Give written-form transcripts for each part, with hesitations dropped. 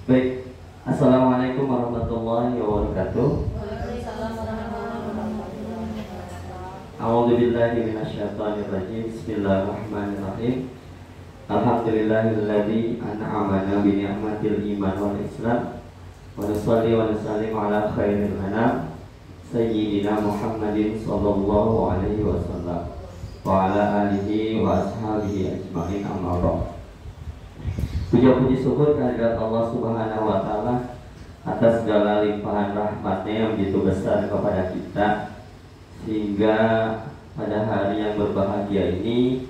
Baik, assalamualaikum warahmatullahi wabarakatuh. A'udzubillahi minasyaitonirrajim. Bismillahirrahmanirrahim. Alhamdulillahilladzi an'amana bi ni'matil iman wal islam. Wa nusalli wa nusallimu ala khairil anam sayyidina Muhammadin sallallahu alaihi wasallam wa ala alihi wa ashabihi ajma'in, amma ba'd. Puja-puji syukur kehadirat Allah Subhanahu wa Ta'ala atas segala limpahan rahmatnya yang begitu besar kepada kita, sehingga pada hari yang berbahagia ini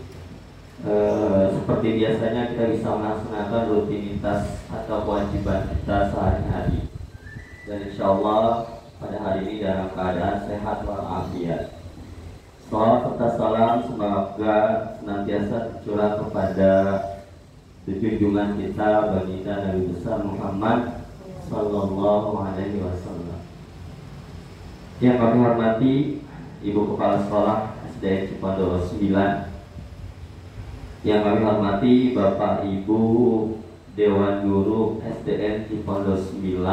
seperti biasanya kita bisa melaksanakan rutinitas atau kewajiban kita sehari-hari. Dan insya Allah pada hari ini dalam keadaan sehat walafiat. Salawat serta salam semoga senantiasa tercurah kepada junjungan kita baginda Nabi besar Muhammad sallallahu alaihi wasallam. Yang kami hormati Ibu Kepala Sekolah SDN Cipondoh 9, yang kami hormati Bapak Ibu Dewan Guru SDN Cipondoh 9,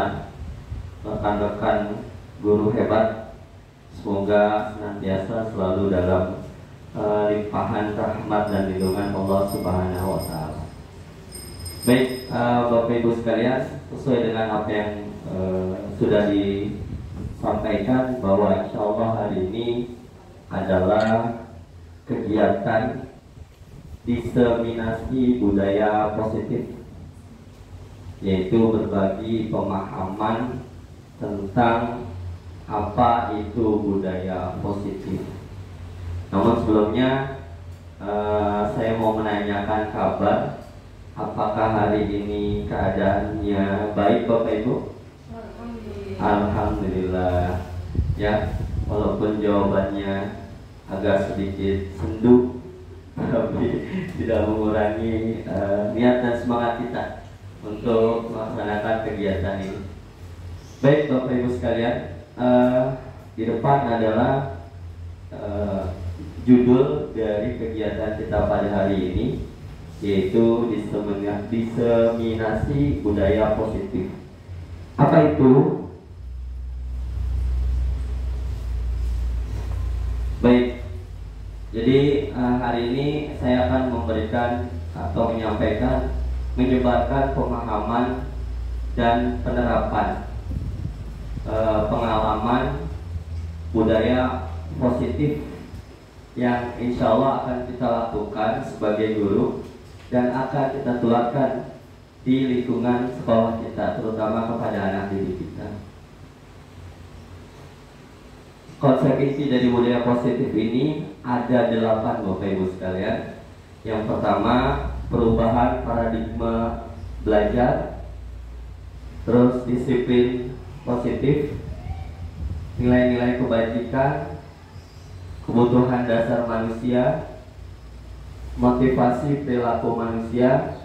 rekan-rekan guru hebat, semoga senantiasa selalu dalam limpahan rahmat dan lindungan Allah Subhanahu wa Ta'ala. Baik, Bapak Ibu sekalian, sesuai dengan apa yang sudah disampaikan, bahwa insya Allah hari ini adalah kegiatan diseminasi budaya positif, yaitu berbagi pemahaman tentang apa itu budaya positif. Namun sebelumnya saya mau menanyakan kabar. Apakah hari ini keadaannya baik Bapak Ibu? Alhamdulillah. Ya, walaupun jawabannya agak sedikit sendu, tapi tidak mengurangi niat dan semangat kita untuk melaksanakan kegiatan ini. Baik Bapak Ibu sekalian, di depan adalah judul dari kegiatan kita pada hari ini, yaitu diseminasi budaya positif. Apa itu? Baik, jadi hari ini saya akan memberikan atau menyampaikan, menyebarkan pemahaman dan penerapan pengalaman budaya positif yang insya Allah akan kita lakukan sebagai guru dan akan kita tularkan di lingkungan sekolah kita, terutama kepada anak didik kita. Konsep inti dari budaya positif ini ada 8 Bapak Ibu sekalian. Yang pertama, perubahan paradigma belajar, terus disiplin positif, nilai-nilai kebajikan, kebutuhan dasar manusia, motivasi perilaku manusia,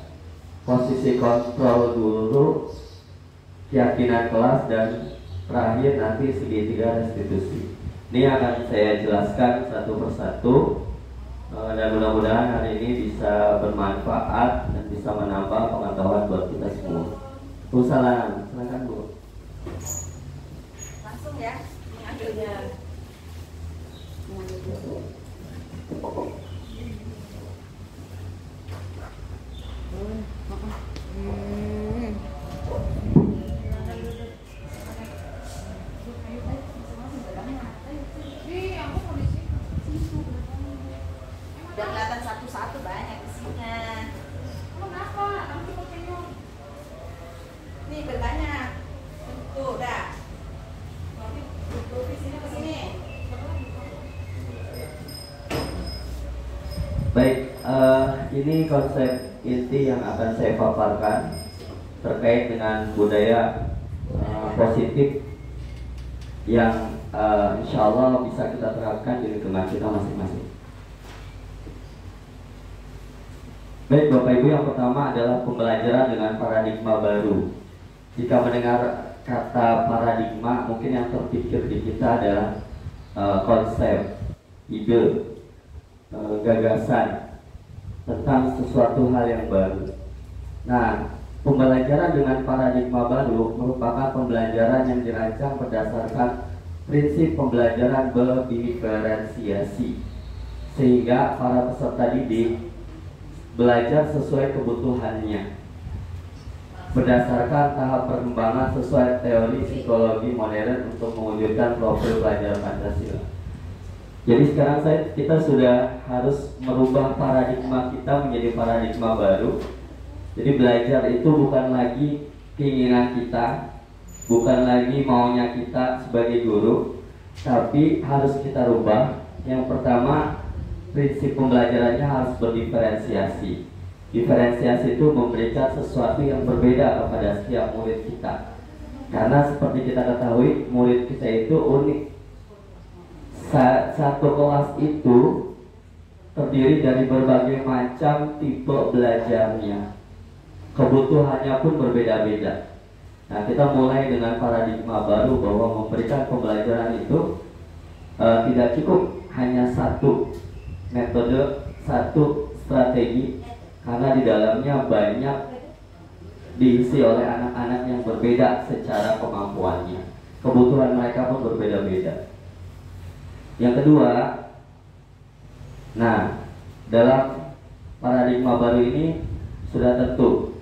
posisi kontrol guru, keyakinan kelas, dan terakhir nanti segitiga restitusi. Ini akan saya jelaskan satu persatu, dan mudah-mudahan hari ini bisa bermanfaat dan bisa menambah pengetahuan buat kita semua. Salam, silakan Bu. Langsung ya, ambilnya. Biar kelihatan satu-satu banyak isinya. Kenapa? Nanti pakainya. Nih berbanyak. Tuh, dah. Nanti tutup sini ke sini. Baik, ini konsep inti yang akan saya paparkan terkait dengan budaya positif yang insya Allah bisa kita terapkan di lingkungan kita masing-masing. Baik Bapak Ibu, yang pertama adalah pembelajaran dengan paradigma baru. Jika mendengar kata paradigma, mungkin yang terpikir di kita adalah konsep, ide. gagasan tentang sesuatu hal yang baru. Nah, pembelajaran dengan paradigma baru merupakan pembelajaran yang dirancang berdasarkan prinsip pembelajaran berdiferensiasi, sehingga para peserta didik belajar sesuai kebutuhannya berdasarkan tahap perkembangan sesuai teori psikologi modern untuk mewujudkan profil pelajar Pancasila. Jadi sekarang kita sudah harus merubah paradigma kita menjadi paradigma baru. Jadi belajar itu bukan lagi keinginan kita, bukan lagi maunya kita sebagai guru, tapi harus kita rubah. Yang pertama, prinsip pembelajarannya harus berdiferensiasi. Diferensiasi itu memberikan sesuatu yang berbeda kepada setiap murid kita. Karena seperti kita ketahui, murid kita itu unik. Satu kelas itu terdiri dari berbagai macam tipe belajarnya. Kebutuhannya pun berbeda-beda. Nah, kita mulai dengan paradigma baru bahwa memberikan pembelajaran itu tidak cukup hanya satu metode, satu strategi, karena di dalamnya banyak diisi oleh anak-anak yang berbeda secara kemampuannya. Kebutuhan mereka pun berbeda-beda. Yang kedua, nah, dalam paradigma baru ini sudah tentu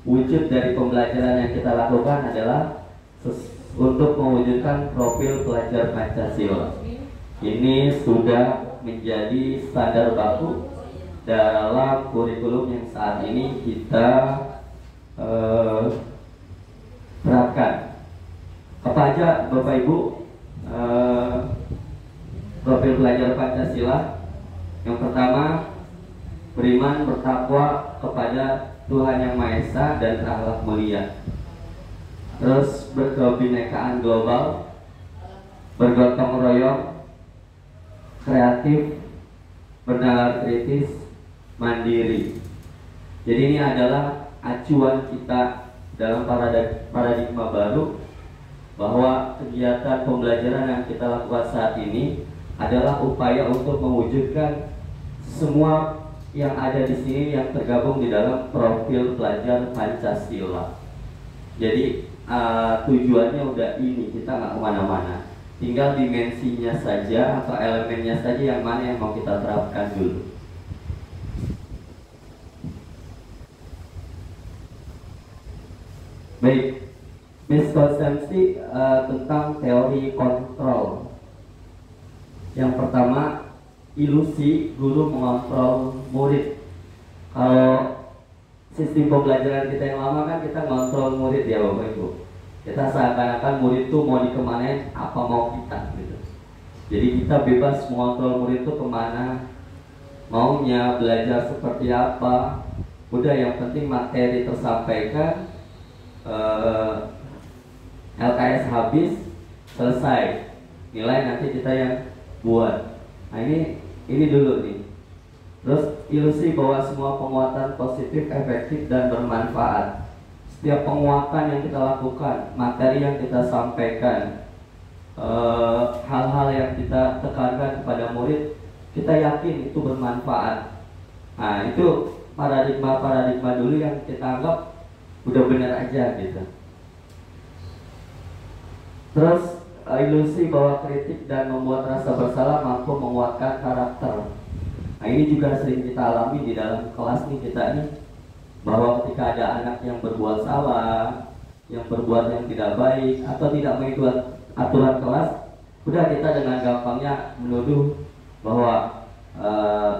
wujud dari pembelajaran yang kita lakukan adalah untuk mewujudkan profil pelajar Pancasila. Ini sudah menjadi standar baku dalam kurikulum yang saat ini kita terapkan. Apa aja Bapak Ibu profil pelajar Pancasila? Yang pertama, beriman bertakwa kepada Tuhan Yang Maha Esa dan berakhlak mulia. Terus berkebinekaan global, bergotong royong, kreatif, bernalar kritis, mandiri. Jadi ini adalah acuan kita dalam paradigma baru, bahwa kegiatan pembelajaran yang kita lakukan saat ini adalah upaya untuk mewujudkan semua yang ada di sini yang tergabung di dalam profil pelajar Pancasila. Jadi tujuannya udah ini, kita nggak kemana-mana, tinggal dimensinya saja atau elemennya saja yang mana yang mau kita terapkan dulu. Baik, miskonsepsi tentang teori kontrol. Yang pertama, ilusi guru mengontrol murid. Kalau sistem pembelajaran kita yang lama kan kita ngontrol murid ya Bapak Ibu. Kita seakan-akan murid itu mau dikemanain apa mau kita gitu. Jadi kita bebas mengontrol murid itu kemana maunya, belajar seperti apa. Udah, yang penting materi tersampaikan, LKS habis, selesai. Nilai nanti kita yang buat. Nah ini dulu nih. Terus ilusi bahwa semua penguatan positif, efektif, dan bermanfaat. Setiap penguatan yang kita lakukan, materi yang kita sampaikan, hal-hal yang kita tekankan kepada murid, kita yakin itu bermanfaat. Nah itu paradigma dulu yang kita anggap udah bener aja gitu. Terus ilusi bahwa kritik dan membuat rasa bersalah mampu menguatkan karakter. Nah ini juga sering kita alami di dalam kelas nih kita nih, bahwa ketika ada anak yang berbuat salah, yang berbuat yang tidak baik atau tidak mengikuti aturan kelas, udah kita dengan gampangnya menuduh bahwa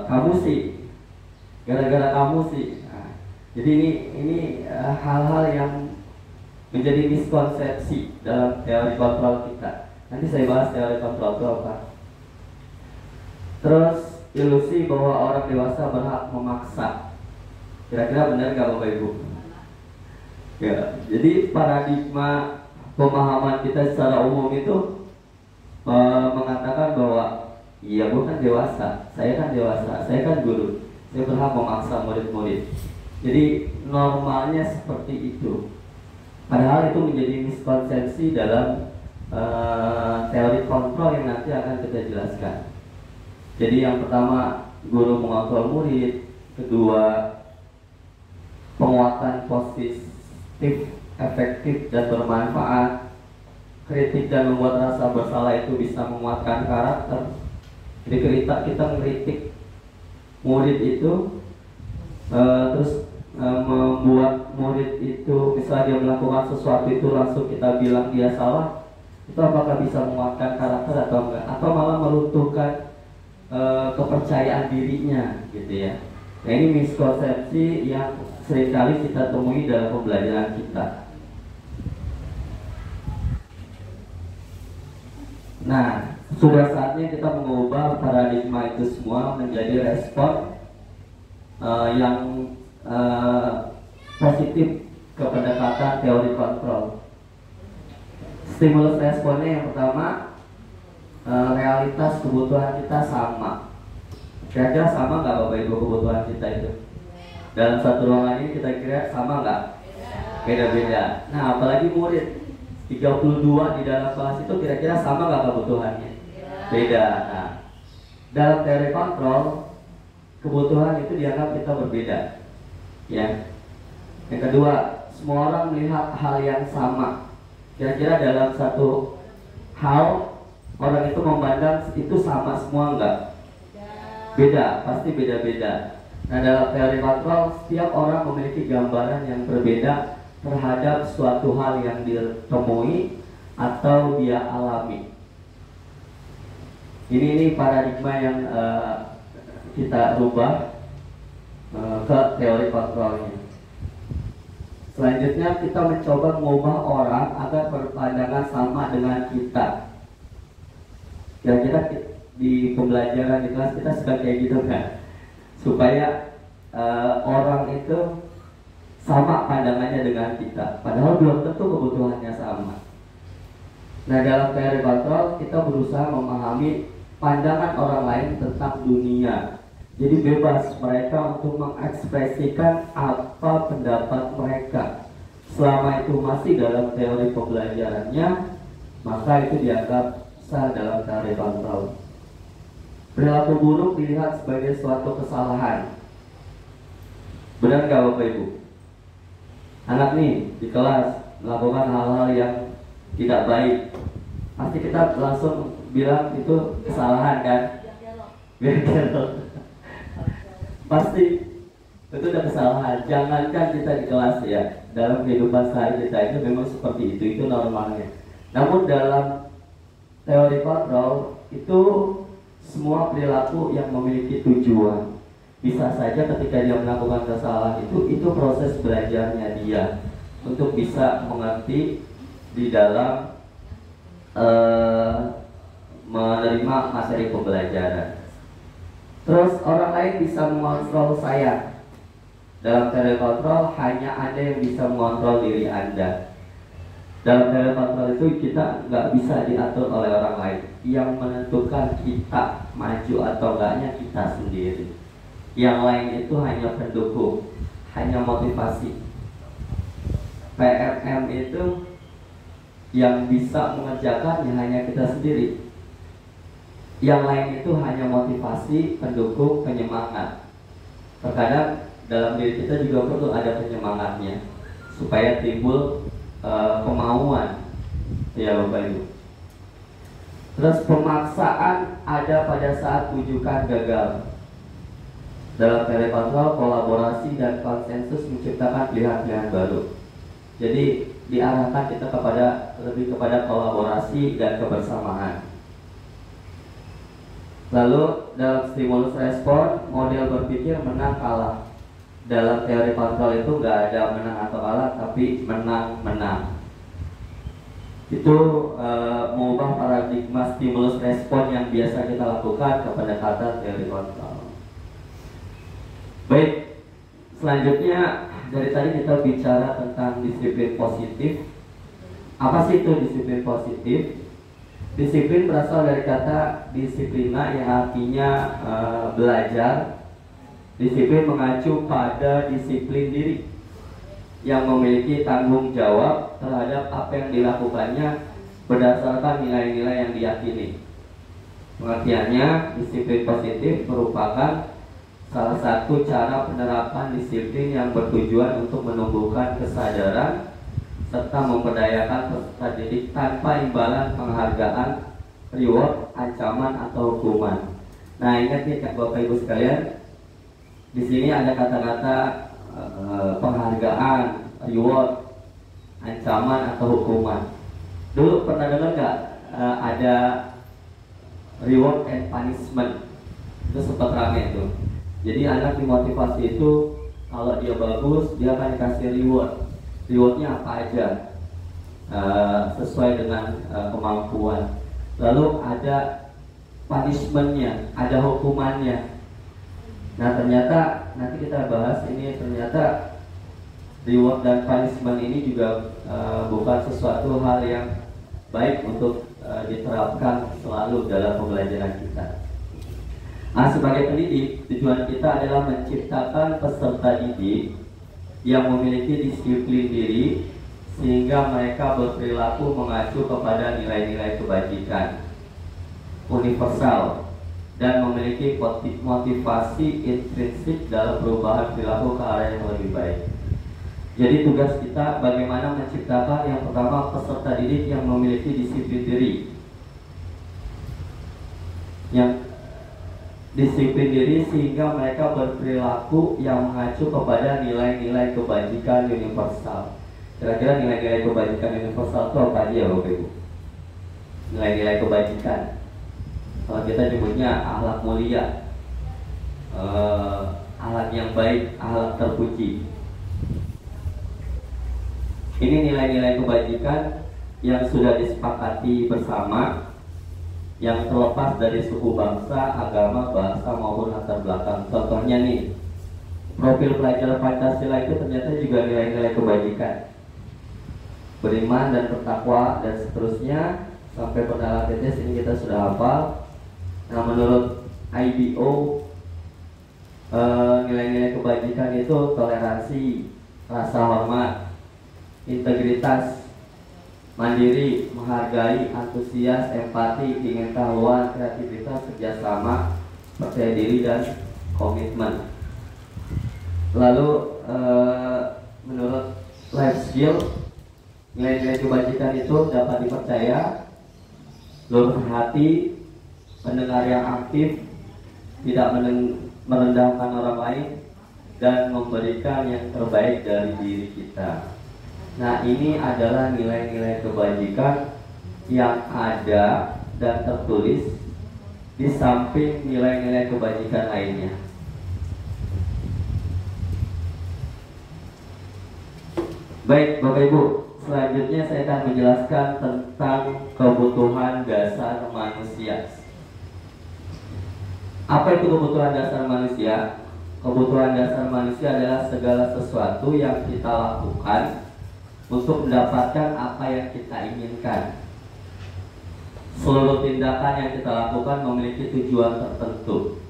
kamu sih, gara-gara kamu sih. Nah, jadi ini hal-hal yang menjadi miskonsepsi dalam teori kontrol kita. Nanti saya bahas teori kontrol itu apa. Terus ilusi bahwa orang dewasa berhak memaksa. Kira-kira benar nggak Bapak Ibu? Ya, jadi paradigma pemahaman kita secara umum itu mengatakan bahwa iya, gue kan dewasa, saya kan guru, saya berhak memaksa murid-murid. Jadi normalnya seperti itu. Padahal itu menjadi miskonsepsi dalam teori kontrol yang nanti akan kita jelaskan. Jadi yang pertama, guru mengontrol murid. Kedua, penguatan positif, efektif dan bermanfaat. Kritik dan membuat rasa bersalah itu bisa menguatkan karakter. Jadi kita mengkritik murid itu, terus membuat murid itu, misalnya dia melakukan sesuatu itu langsung kita bilang dia salah, itu apakah bisa menguatkan karakter atau enggak, atau malah meruntuhkan kepercayaan dirinya, gitu ya. Nah, ini miskonsepsi yang seringkali kita temui dalam pembelajaran kita. Nah, sudah saatnya kita mengubah paradigma itu semua menjadi respon yang positif ke pendekatan teori kontrol. Stimulus responnya yang pertama, realitas kebutuhan kita sama. Kira-kira sama nggak Bapak Ibu kebutuhan kita itu? Dalam satu ruangan ini kita kira sama nggak? Beda-beda. Nah, apalagi murid 32 di dalam kelas itu kira-kira sama nggak kebutuhannya? Beda. Nah, dalam teori kontrol, kebutuhan itu dianggap kita berbeda, ya. Yang kedua, semua orang melihat hal yang sama. Kira-kira dalam satu hal, orang itu memandang itu sama semua enggak? Beda, pasti beda-beda. Nah, dalam teori kontrol, setiap orang memiliki gambaran yang berbeda terhadap suatu hal yang ditemui atau dia alami. Ini paradigma yang kita rubah ke teori kontrolnya. Selanjutnya kita mencoba mengubah orang agar berpandangan sama dengan kita. Kira-kira di pembelajaran di kelas kita suka kayak gitu kan, supaya orang itu sama pandangannya dengan kita, padahal belum tentu kebutuhannya sama. Nah, dalam teori kontrol kita berusaha memahami pandangan orang lain tentang dunia. Jadi bebas mereka untuk mengekspresikan apa pendapat mereka. Selama itu masih dalam teori pembelajarannya, maka itu dianggap sah dalam teori kontrol. Perilaku buruk dilihat sebagai suatu kesalahan. Benar nggak Bapak Ibu? Anak nih di kelas melakukan hal-hal yang tidak baik, pasti kita langsung bilang itu kesalahan kan? Pasti itu udah kesalahan. Jangankan kita di kelas ya, dalam kehidupan sehari kita itu memang seperti itu normalnya. Namun dalam teori kontrol itu semua perilaku yang memiliki tujuan. Bisa saja ketika dia melakukan kesalahan itu proses belajarnya dia untuk bisa mengerti di dalam menerima materi pembelajaran. Terus orang lain bisa mengontrol saya. Dalam teori kontrol hanya Anda yang bisa mengontrol diri Anda. Dalam teori kontrol itu kita nggak bisa diatur oleh orang lain. Yang menentukan kita maju atau enggaknya kita sendiri. Yang lain itu hanya pendukung, hanya motivasi. PMM itu yang bisa mengerjakan hanya kita sendiri. Yang lain itu hanya motivasi, pendukung, penyemangat. Terkadang dalam diri kita juga perlu ada penyemangatnya supaya timbul kemauan, ya Bapak Ibu. Terus pemaksaan ada pada saat rujukan gagal. Dalam teori kontrol, kolaborasi dan konsensus menciptakan pilihan-pilihan baru. Jadi diarahkan kita lebih kepada kolaborasi dan kebersamaan. Lalu dalam stimulus respon, model berpikir menang kalah. Dalam teori kontrol itu nggak ada menang atau kalah, tapi menang-menang. Itu mengubah paradigma stimulus respon yang biasa kita lakukan kepada kata teori kontrol. Baik, selanjutnya dari tadi kita bicara tentang disiplin positif. Apa sih itu disiplin positif? Disiplin berasal dari kata disiplina yang artinya belajar. Disiplin mengacu pada disiplin diri yang memiliki tanggung jawab terhadap apa yang dilakukannya berdasarkan nilai-nilai yang diyakini. Pengertiannya, disiplin positif merupakan salah satu cara penerapan disiplin yang bertujuan untuk menumbuhkan kesadaran serta memberdayakan peserta didik tanpa imbalan penghargaan, reward, ancaman atau hukuman. Nah, ingat nih Bapak Ibu sekalian, di sini ada kata-kata penghargaan, reward, ancaman atau hukuman. Dulu pernah dengar nggak ada reward and punishment? Itu sempat rame tuh. Jadi anak dimotivasi itu kalau dia bagus dia akan dikasih reward. Rewardnya apa aja? Sesuai dengan kemampuan. Lalu ada punishmentnya, ada hukumannya. Nah ternyata nanti kita bahas ini, ternyata reward dan punishment ini juga bukan sesuatu hal yang baik untuk diterapkan selalu dalam pembelajaran kita. Nah, sebagai pendidik, tujuan kita adalah menciptakan peserta didik yang memiliki disiplin diri sehingga mereka berperilaku mengacu kepada nilai-nilai kebajikan universal dan memiliki motivasi intrinsik dalam perubahan perilaku ke arah yang lebih baik. Jadi tugas kita bagaimana menciptakan yang pertama peserta didik yang memiliki disiplin diri. Yang disiplin diri sehingga mereka berperilaku yang mengacu kepada nilai-nilai kebajikan universal. Kira-kira nilai-nilai kebajikan universal itu apa aja ya Bapak Ibu? Nilai-nilai kebajikan, kalau kita nyebutnya akhlak mulia, akhlak yang baik, akhlak terpuji. Ini nilai-nilai kebajikan yang sudah disepakati bersama, yang terlepas dari suku bangsa, agama, bahasa maupun latar belakang. Contohnya nih, profil pelajar Pancasila itu ternyata juga nilai-nilai kebajikan, beriman dan bertakwa dan seterusnya sampai pendalam tetes ini kita sudah hafal. Nah menurut IBO nilai-nilai kebajikan itu toleransi, rasa hormat, integritas, mandiri, menghargai, antusias, empati, pengetahuan, kreativitas, kerjasama, percaya diri, dan komitmen. Lalu menurut life skill, nilai-nilai kebajikan itu dapat dipercaya, lurus hati, pendengar yang aktif, tidak merendahkan orang lain, dan memberikan yang terbaik dari diri kita. Nah ini adalah nilai-nilai kebajikan yang ada dan tertulis di samping nilai-nilai kebajikan lainnya. Baik Bapak Ibu, selanjutnya saya akan menjelaskan tentang kebutuhan dasar manusia. Apa itu kebutuhan dasar manusia? Kebutuhan dasar manusia adalah segala sesuatu yang kita lakukan untuk mendapatkan apa yang kita inginkan. Seluruh tindakan yang kita lakukan memiliki tujuan tertentu,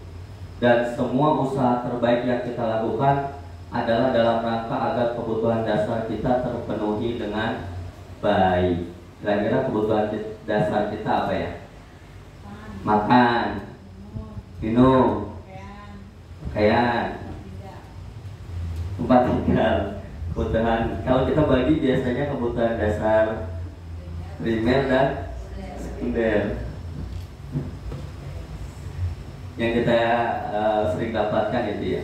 dan semua usaha terbaik yang kita lakukan adalah dalam rangka agar kebutuhan dasar kita terpenuhi dengan baik. Kira-kira kebutuhan dasar kita apa ya? Makan, minum, pakaian, tempat tinggal. Kebutuhan, kalau kita bagi biasanya kebutuhan dasar primer dan sekunder. Yang kita sering dapatkan itu ya.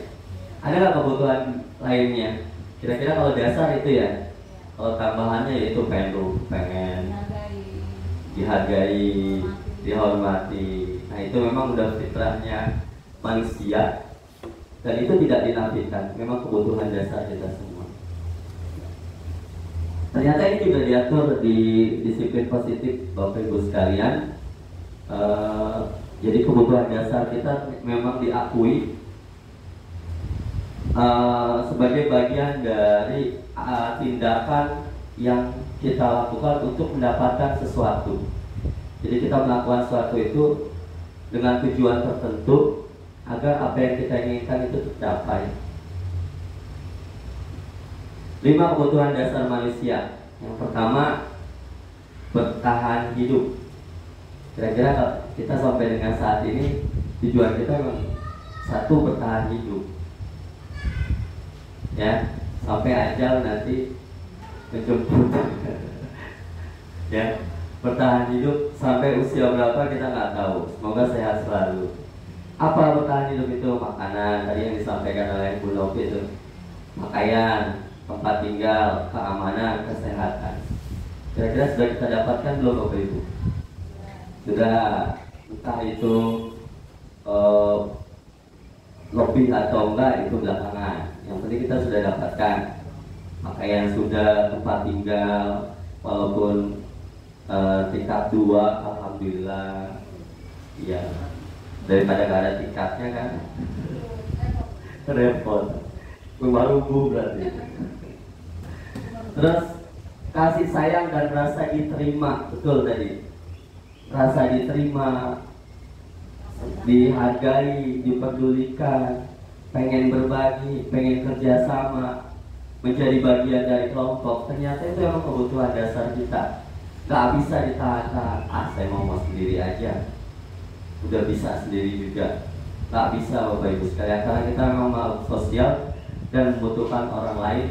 Ada nggak kebutuhan lainnya? Kira-kira kalau dasar itu ya. Kalau tambahannya yaitu pengen dihargai, dihormati. Nah itu memang udah fitrahnya manusia dan itu tidak dinafikan. Memang kebutuhan dasar kita semua. Ternyata ini juga diatur di disiplin positif Bapak Ibu sekalian. Jadi kebutuhan dasar kita memang diakui sebagai bagian dari tindakan yang kita lakukan untuk mendapatkan sesuatu. Jadi kita melakukan sesuatu itu dengan tujuan tertentu agar apa yang kita inginkan itu tercapai. 5 kebutuhan dasar manusia. Yang pertama, bertahan hidup. Kira-kira kita sampai dengan saat ini tujuan kita memang satu, bertahan hidup, ya, sampai ajal nanti menjemput. Ya, bertahan hidup sampai usia berapa kita nggak tahu. Semoga sehat selalu. Apa bertahan hidup itu? Makanan tadi yang disampaikan oleh Bu Novi itu, pakaian, tempat tinggal, keamanan, kesehatan. Kira-kira sudah kita dapatkan belum Bapak Ibu? Sudah, entah itu lebih atau enggak itu belakangan. Yang penting kita sudah dapatkan. Pakaian sudah, tempat tinggal, walaupun tingkat 2, alhamdulillah. Ya, daripada gak ada tingkatnya kan repot. Baru berarti. Terus kasih sayang dan rasa diterima, betul tadi. Rasa diterima, dihargai, dipedulikan, pengen berbagi, pengen kerjasama, menjadi bagian dari kelompok. Ternyata itu memang kebutuhan dasar kita. Gak bisa ditahan-tahan. Saya mau sendiri aja, udah bisa sendiri juga. Gak bisa Bapak Ibu sekalian, karena kita memang makhluk sosial dan membutuhkan orang lain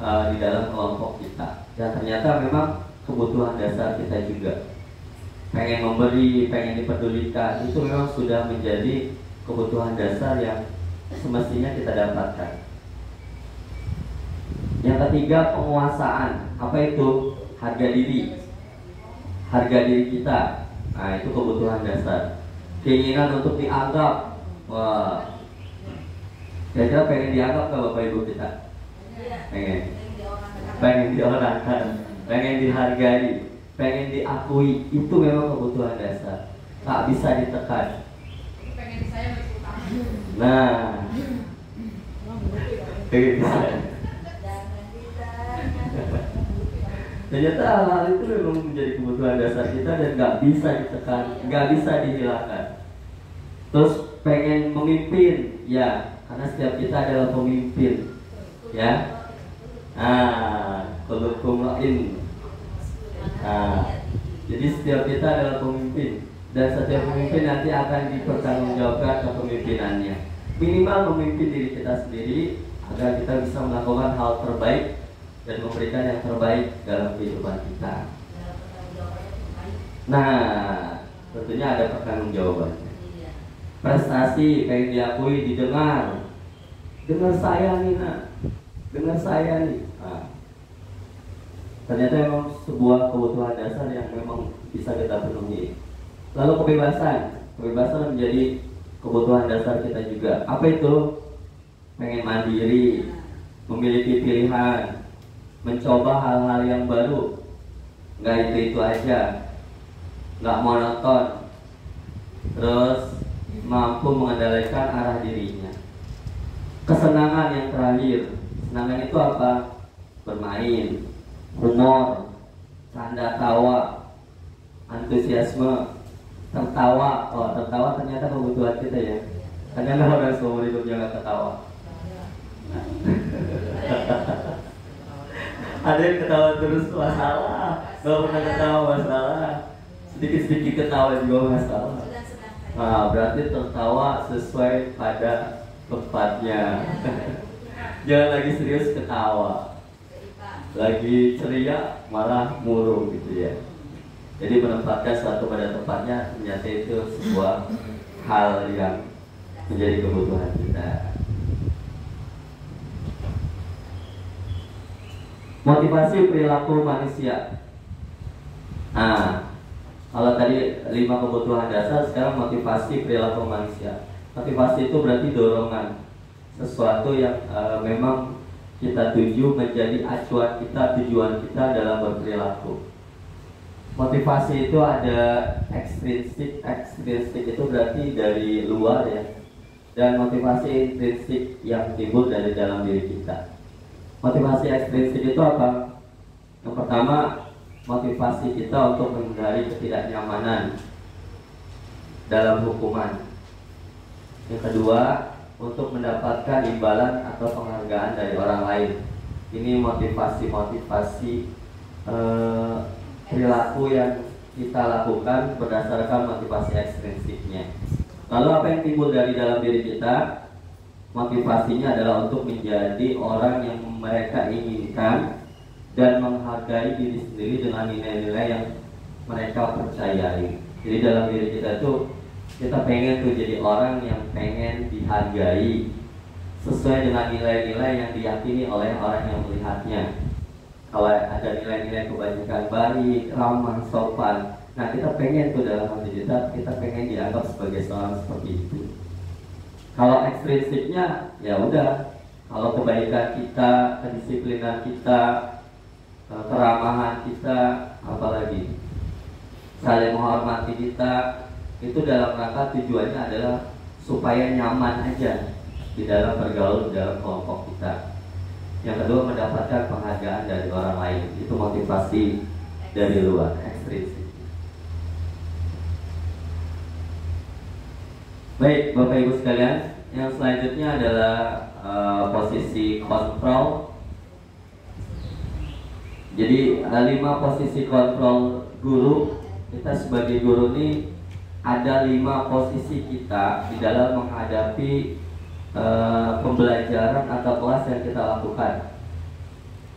di dalam kelompok kita. Dan ternyata memang kebutuhan dasar kita juga. Pengen memberi, pengen dipedulikan, itu memang sudah menjadi kebutuhan dasar yang semestinya kita dapatkan. Yang ketiga, penguasaan. Apa itu? Harga diri. Harga diri kita. Nah, itu kebutuhan dasar. Keinginan untuk dianggap. Wah, kira-kira pengen dianggap gak Bapak Ibu kita? Pengen diorangkan, pengen dihargai, pengen diakui. Itu memang kebutuhan dasar, tak bisa ditekan. Pengen disayang lebih utama. Nah, pengen disayang. Ternyata hal-hal itu memang menjadi kebutuhan dasar kita dan nggak bisa ditekan, nggak bisa dihilangkan. Terus pengen memimpin, ya, karena setiap kita adalah pemimpin, ya. Kulukum ra'in. Jadi setiap kita adalah pemimpin, dan setiap pemimpin nanti akan dipertanggungjawabkan kepemimpinannya. Minimal memimpin diri kita sendiri agar kita bisa melakukan hal terbaik dan memberikan yang terbaik dalam kehidupan kita. Nah, tentunya ada pertanggungjawabannya. Prestasi pengen diakui, didengar. Dengar saya nih, nak. Dengar saya nih. Ternyata memang sebuah kebutuhan dasar yang memang bisa kita penuhi. Lalu kebebasan. Kebebasan menjadi kebutuhan dasar kita juga. Apa itu? Pengen mandiri, memiliki pilihan, mencoba hal-hal yang baru. Nggak itu aja, nggak monoton. Terus mampu mengendalikan arah dirinya. Kesenangan yang terakhir. Kesenangan itu apa? Bermain, humor, canda tawa, antusiasme, tertawa. Oh, tertawa ternyata kebutuhan kita ya. Kadang orang seumur hidupnya nggak ketawa. Ada yang ketawa terus masalah, nggak pernah ketawa masalah, sedikit-sedikit ketawa juga masalah. Nah, berarti tertawa sesuai pada tempatnya. Jangan lagi serius ketawa, lagi ceria malah murung gitu ya. Jadi menempatkan sesuatu pada tempatnya, ternyata itu sebuah hal yang menjadi kebutuhan kita. Motivasi perilaku manusia. Nah, kalau tadi 5 kebutuhan dasar, sekarang motivasi perilaku manusia. Motivasi itu berarti dorongan, sesuatu yang memang kita tuju menjadi acuan kita, tujuan kita dalam berperilaku. Motivasi itu ada ekstrinsik itu berarti dari luar ya, dan motivasi intrinsik yang timbul dari dalam diri kita. Motivasi ekstrinsik itu apa? Yang pertama, motivasi kita untuk menghindari ketidaknyamanan dalam hukuman. Yang kedua, untuk mendapatkan imbalan atau penghargaan dari orang lain. Ini motivasi perilaku yang kita lakukan berdasarkan motivasi ekstrinsiknya. Lalu apa yang timbul dari dalam diri kita? Motivasinya adalah untuk menjadi orang yang mereka inginkan dan menghargai diri sendiri dengan nilai-nilai yang mereka percayai. Jadi dalam diri kita tuh kita pengen tuh jadi orang yang pengen dihargai sesuai dengan nilai-nilai yang diyakini oleh orang yang melihatnya. Kalau ada nilai-nilai kebajikan baik, ramah, sopan, nah kita pengen tuh dalam hati kita pengen dianggap sebagai seorang seperti itu. Kalau ekstrinsiknya ya udah, kalau kebaikan kita, kedisiplinan kita, keramahan kita, apalagi saling menghormati kita, itu dalam rangka tujuannya adalah supaya nyaman aja di dalam bergaul di dalam kelompok kita. Yang kedua, mendapatkan penghargaan dari orang lain. Itu motivasi dari luar, ekstrinsik. Baik, Bapak Ibu sekalian, yang selanjutnya adalah posisi kontrol. Jadi 5 posisi kontrol guru. Kita sebagai guru ini ada 5 posisi kita di dalam menghadapi pembelajaran atau kelas yang kita lakukan.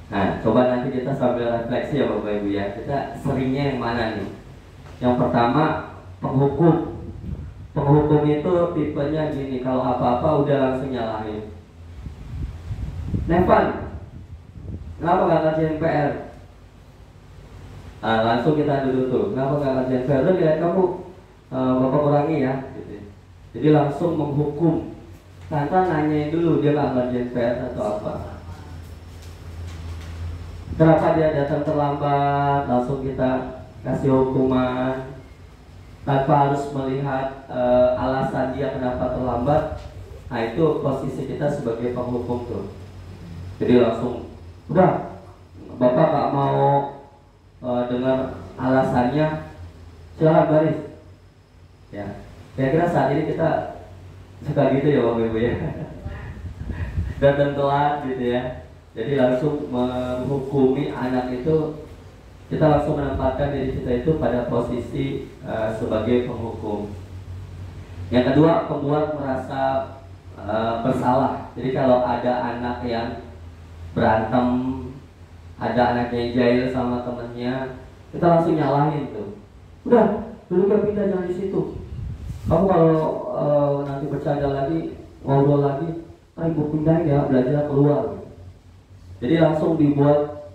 Nah, coba nanti kita sambil refleksi ya Bapak Ibu ya. Kita seringnya yang mana nih? Yang pertama, penghukum. Penghukum itu tipenya gini, kalau apa-apa udah langsung nyalahin. Nevan, kenapa gak ngerjain PR? Nah, langsung kita duduk tuh, kenapa gak ngerjain PR? Lu lihat kamu Bapak kurangi ya gitu. Jadi langsung menghukum tanpa nanyain dulu dia gak ngerjain PR atau apa. Kenapa dia datang terlambat, langsung kita kasih hukuman tanpa harus melihat alasan dia kenapa terlambat. Nah itu posisi kita sebagai penghukum tuh. Jadi langsung, udah Bapak gak mau dengar alasannya, silakan baris. Ya, kira-kira saat ini kita suka gitu ya Bapak Ibu ya. Datang telat gitu ya. Jadi langsung menghukumi anak itu, kita langsung menempatkan diri kita itu pada posisi sebagai penghukum. Yang kedua, pembuat merasa bersalah. Jadi kalau ada anak yang berantem, ada anak yang jahil sama temennya, kita langsung nyalahin tuh. Udah, dulu kan pindah jangan di situ. Kamu kalau nanti bercanda lagi, ngobrol lagi, ibu pindahin ya, belajar keluar. Jadi langsung dibuat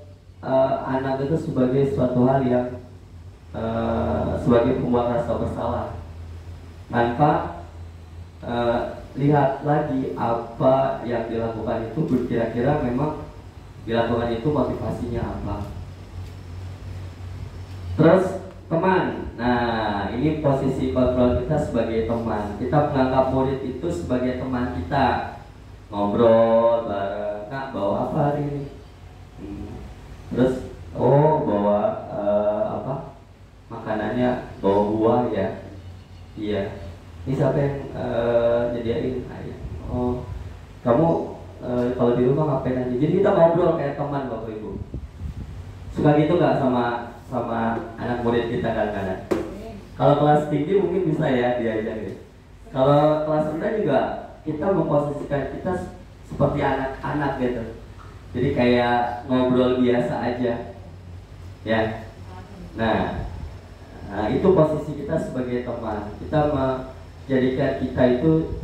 anak itu sebagai suatu hal yang sebagai pembuat rasa bersalah, tanpa lihat lagi apa yang dilakukan itu kira-kira memang dilakukan itu motivasinya apa. Terus teman, nah ini posisi kontrol kita sebagai teman. Kita menganggap murid itu sebagai teman kita, ngobrol bareng, Kak bawa apa hari ini? Terus bawa apa makanannya, bawa buah ya, iya ini siapa yang nyediain? Oh kamu kalau di rumah ngapain aja? Jadi kita ngobrol kayak teman Bapak Ibu. Suka gitu nggak sama anak murid kita kadang-kadang? Kalau kelas tinggi mungkin bisa ya diajak ya. Kalau kelas rendah juga kita memposisikan kita seperti anak-anak gitu. Jadi kayak ngobrol biasa aja, ya. Nah, itu posisi kita sebagai teman. Kita menjadikan kita itu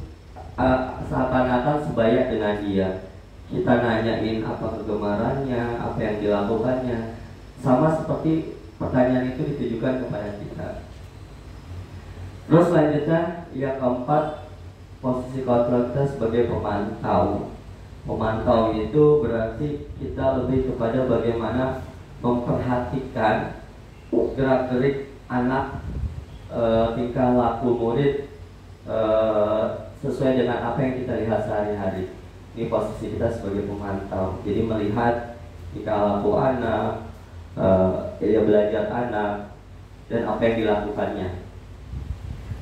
seakan-akan sebaya dengan dia. Kita nanyain apa kegemarannya, apa yang dilakukannya, sama seperti pertanyaan itu ditujukan kepada kita. Terus selanjutnya yang keempat, posisi kontrol kita sebagai pemantau. Memantau itu berarti kita lebih kepada bagaimana memperhatikan gerak-gerik anak, tingkah laku murid sesuai dengan apa yang kita lihat sehari-hari. Ini posisi kita sebagai pemantau. Jadi melihat tingkah laku anak, belajar anak, dan apa yang dilakukannya.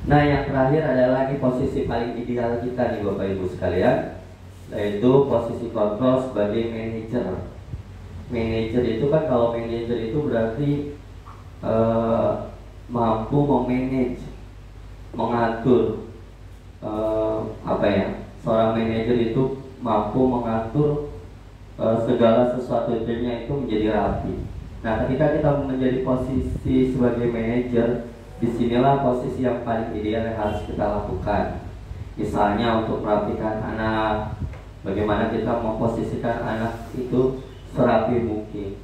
Nah yang terakhir adalah ini posisi paling ideal kita nih Bapak Ibu sekalian, yaitu posisi kontrol sebagai manajer. Manajer itu kan, kalau manajer itu berarti mampu memanage, mengatur, seorang manajer itu mampu mengatur segala sesuatunya itu menjadi rapi. Nah, ketika kita menjadi posisi sebagai manajer, disinilah posisi yang paling ideal yang harus kita lakukan. Misalnya untuk merapikan anak, bagaimana kita memposisikan anak itu serapi mungkin.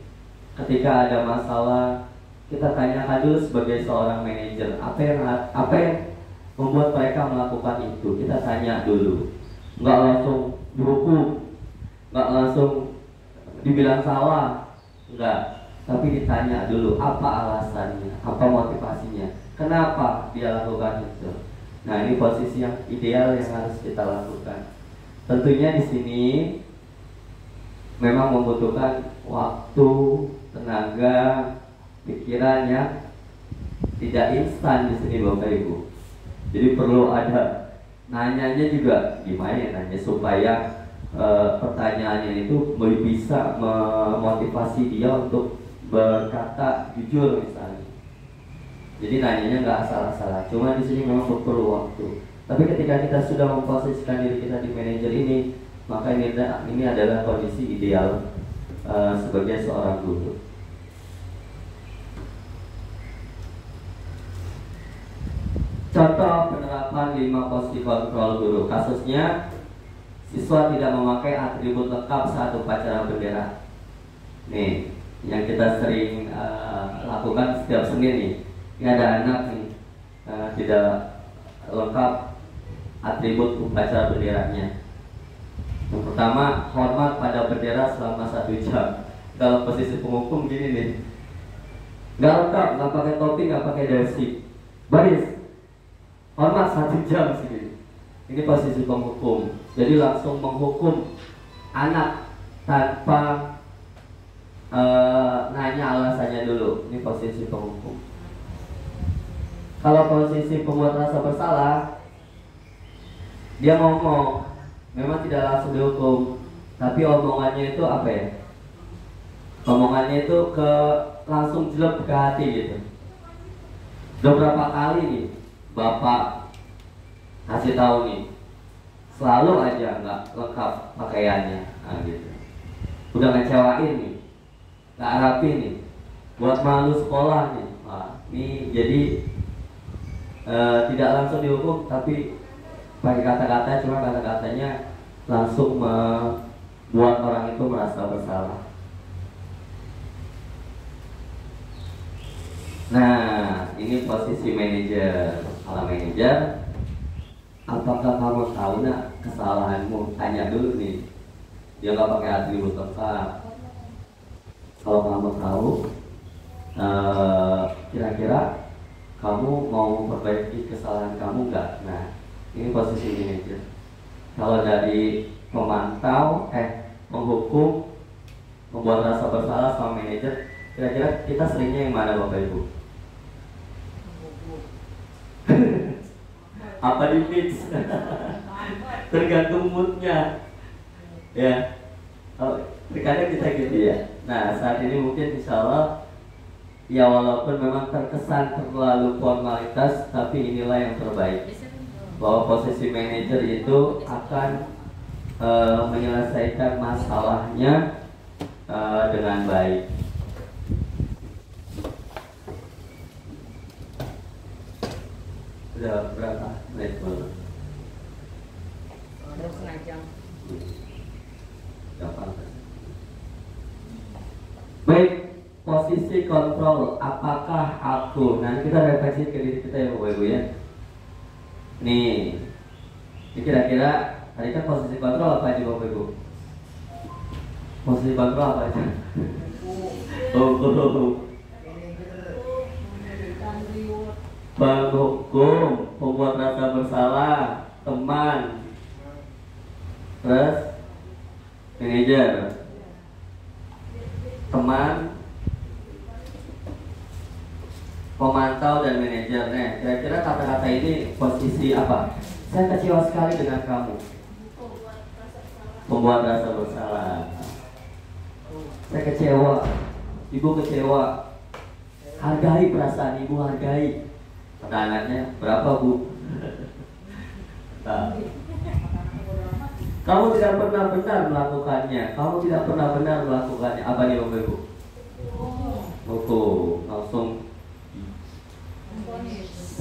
Ketika ada masalah, kita tanyakan dulu sebagai seorang manajer, apa yang membuat mereka melakukan itu. Kita tanya dulu, nggak langsung dihukum, nggak langsung dibilang salah, enggak. Tapi ditanya dulu apa alasannya, apa motivasinya, kenapa dia lakukan itu. Nah, ini posisi yang ideal yang harus kita lakukan. Tentunya di sini memang membutuhkan waktu, tenaga, pikiran yang tidak instan di sini Bapak Ibu. Jadi perlu ada nanyanya juga, gimana ya nanya supaya pertanyaannya itu bisa memotivasi dia untuk berkata jujur misalnya. Jadi nanyanya nggak asal-asalan. Cuma di sini memang perlu waktu. Tapi ketika kita sudah memposisikan diri kita di manajer ini, maka ini adalah kondisi ideal sebagai seorang guru. Contoh penerapan 5 posisi kontrol guru. Kasusnya, siswa tidak memakai atribut lengkap saat upacara bendera. Nih, yang kita sering lakukan setiap Senin nih. Ini ada anak nih tidak lengkap atribut upacara benderanya. Yang pertama, hormat pada bendera selama 1 jam. Kalau posisi penghukum gini nih, nggak lengkap, nggak pakai topi, nggak pakai dasi, baris, hormat 1 jam sini. Ini posisi penghukum. Jadi langsung menghukum anak tanpa nanya alasannya dulu. Ini posisi penghukum. Kalau posisi pembuat rasa bersalah, dia ngomong, memang tidak langsung dihukum, tapi omongannya itu apa ya? Omongannya itu langsung jelek ke hati gitu. Udah berapa kali nih Bapak kasih tahu nih, selalu aja nggak lengkap pakaiannya, gitu. Udah ngecewain nih, nggak rapi nih, buat malu sekolah nih. Ini jadi tidak langsung dihukum, tapi pakai kata-kata, cuma kata-katanya langsung membuat orang itu merasa bersalah. Nah, ini posisi manajer. Kalau manajer, apakah kamu tahu nak kesalahanmu? Tanya dulu nih. Dia nggak pakai atribut lengkap. Kalau kamu tahu, kira-kira kamu mau memperbaiki kesalahan kamu nggak? Nah, ini posisi manajer. Kalau dari memantau, menghukum, membuat rasa bersalah sama manajer, kira-kira kita seringnya yang mana Bapak Ibu? Apa di mix? Tergantung moodnya. Ya, terkadang kita gitu ya. Nah, saat ini mungkin insya Allah, ya walaupun memang terkesan terlalu formalitas, tapi inilah yang terbaik. Bahwa posisi manajer itu akan menyelesaikan masalahnya dengan baik. Udah berapa menit baru? Udah setengah jam. Gampang. Baik, posisi kontrol. Apakah aku? Nanti kita refleksi ke diri kita ya Bapak Ibu ya. Nih, ini kira-kira tadi kan posisi kontrol apa aja Bapak Ibu? Posisi kontrol apa aja? Penghukum, pembuat rasa bersalah, teman, terus manajer, teman, pemantau dan manajer. Nah, kira-kira kata-kata ini posisi apa? Saya kecewa sekali dengan kamu. Pembuat rasa bersalah. Saya kecewa. Ibu kecewa. Hargai perasaan ibu, hargai. Kata anaknya, berapa bu? Nah, kamu tidak pernah benar melakukannya. Kamu tidak pernah benar melakukannya. Apa nih Bapak Ibu? Hukum. Langsung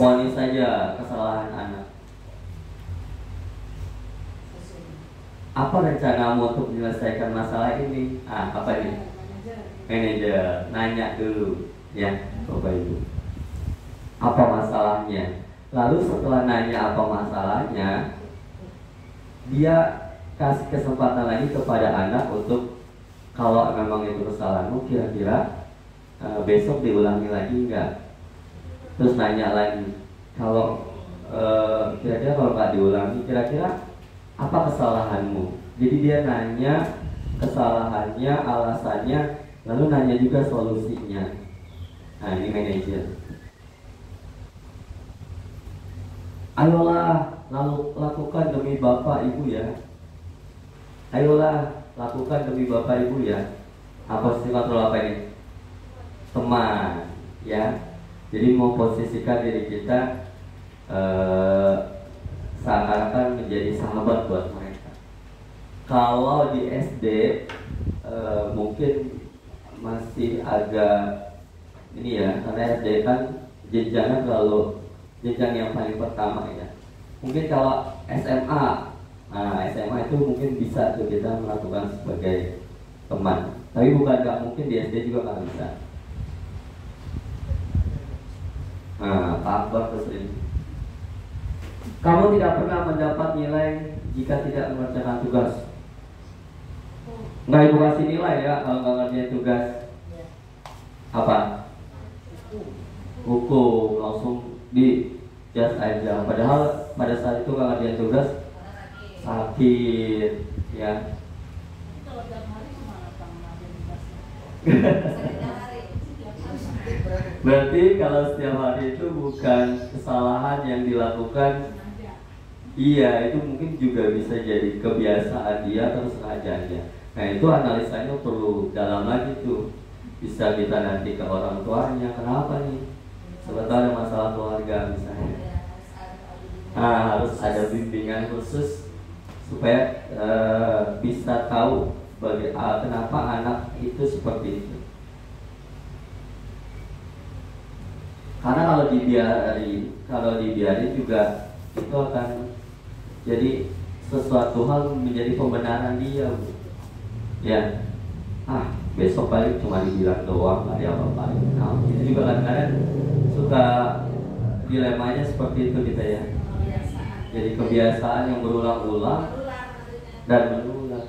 vonis saja kesalahan anak. Apa rencanamu untuk menyelesaikan masalah ini? Apa nih? Manajer, nanya dulu ya Bapak Ibu. Apa masalahnya? Lalu setelah nanya apa masalahnya, dia kasih kesempatan lagi kepada anak untuk kalau memang itu kesalahanmu, kira-kira besok diulangi lagi enggak? Terus nanya lagi, kalau kira-kira kalau nggak diulangi, kira-kira apa kesalahanmu? Jadi dia nanya kesalahannya, alasannya, lalu nanya juga solusinya. Nah ini manajer. Ayolah, lalu lakukan demi bapak ibu ya. Ayolah, lakukan demi bapak ibu ya. Apa sih kontrol apa ini? Teman, ya. Jadi mau posisikan diri kita seakan-akan menjadi sahabat buat mereka. Kalau di SD mungkin masih agak ini ya, karena SD kan jenjangnya kalau jenjang yang paling pertama ya. Mungkin kalau SMA, SMA itu mungkin bisa tuh kita melakukan sebagai teman. Tapi bukan nggak mungkin di SD juga nggak bisa. Pak Akbar terus ini. Kamu tidak pernah mendapat nilai jika tidak mengerjakan tugas. Nggak ibu kasih nilai ya kalau nggak ngerjain tugas. Apa? Hukum, langsung di just aja. Padahal pada saat itu nggak ngerjain tugas sakit, ya. Berarti kalau setiap hari itu bukan kesalahan yang dilakukan. Iya, itu mungkin juga bisa jadi kebiasaan dia atau sengaja aja. Nah itu analisanya perlu dalam lagi tuh. Bisa kita nanti ke orang tuanya, kenapa nih? Sebetulnya ada masalah keluarga misalnya. Harus ada bimbingan khusus supaya bisa tahu kenapa anak itu seperti itu. Karena kalau dibiarin juga itu akan jadi sesuatu hal menjadi pembenaran dia, Bu. Ya, besok paling cuma dibilang doang, nggak ada apa-apa. Nah, itu juga kadang-kadang suka dilemanya seperti itu kita ya. Jadi kebiasaan yang berulang-ulang dan menular.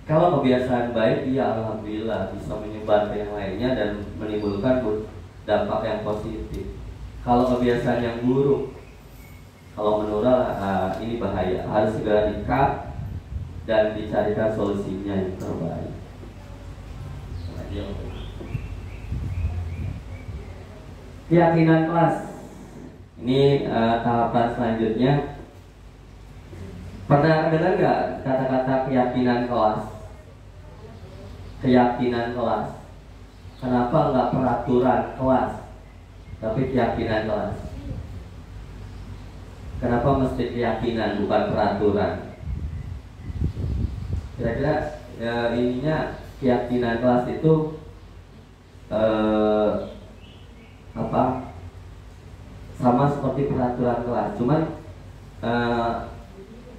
Kalau kebiasaan baik, ya alhamdulillah bisa menyebar ke yang lainnya dan menimbulkan dampak yang positif. Kalau kebiasaan yang buruk, kalau menular, ini bahaya. Harus segera di-cut dan dicarikan solusinya yang terbaik. Keyakinan kelas. Ini tahapan selanjutnya. Pernah dengar nggak kata-kata keyakinan kelas? Keyakinan kelas. Kenapa nggak peraturan kelas, tapi keyakinan kelas? Kenapa mesti keyakinan bukan peraturan? Kira-kira ininya keyakinan kelas itu sama seperti peraturan kelas, cuman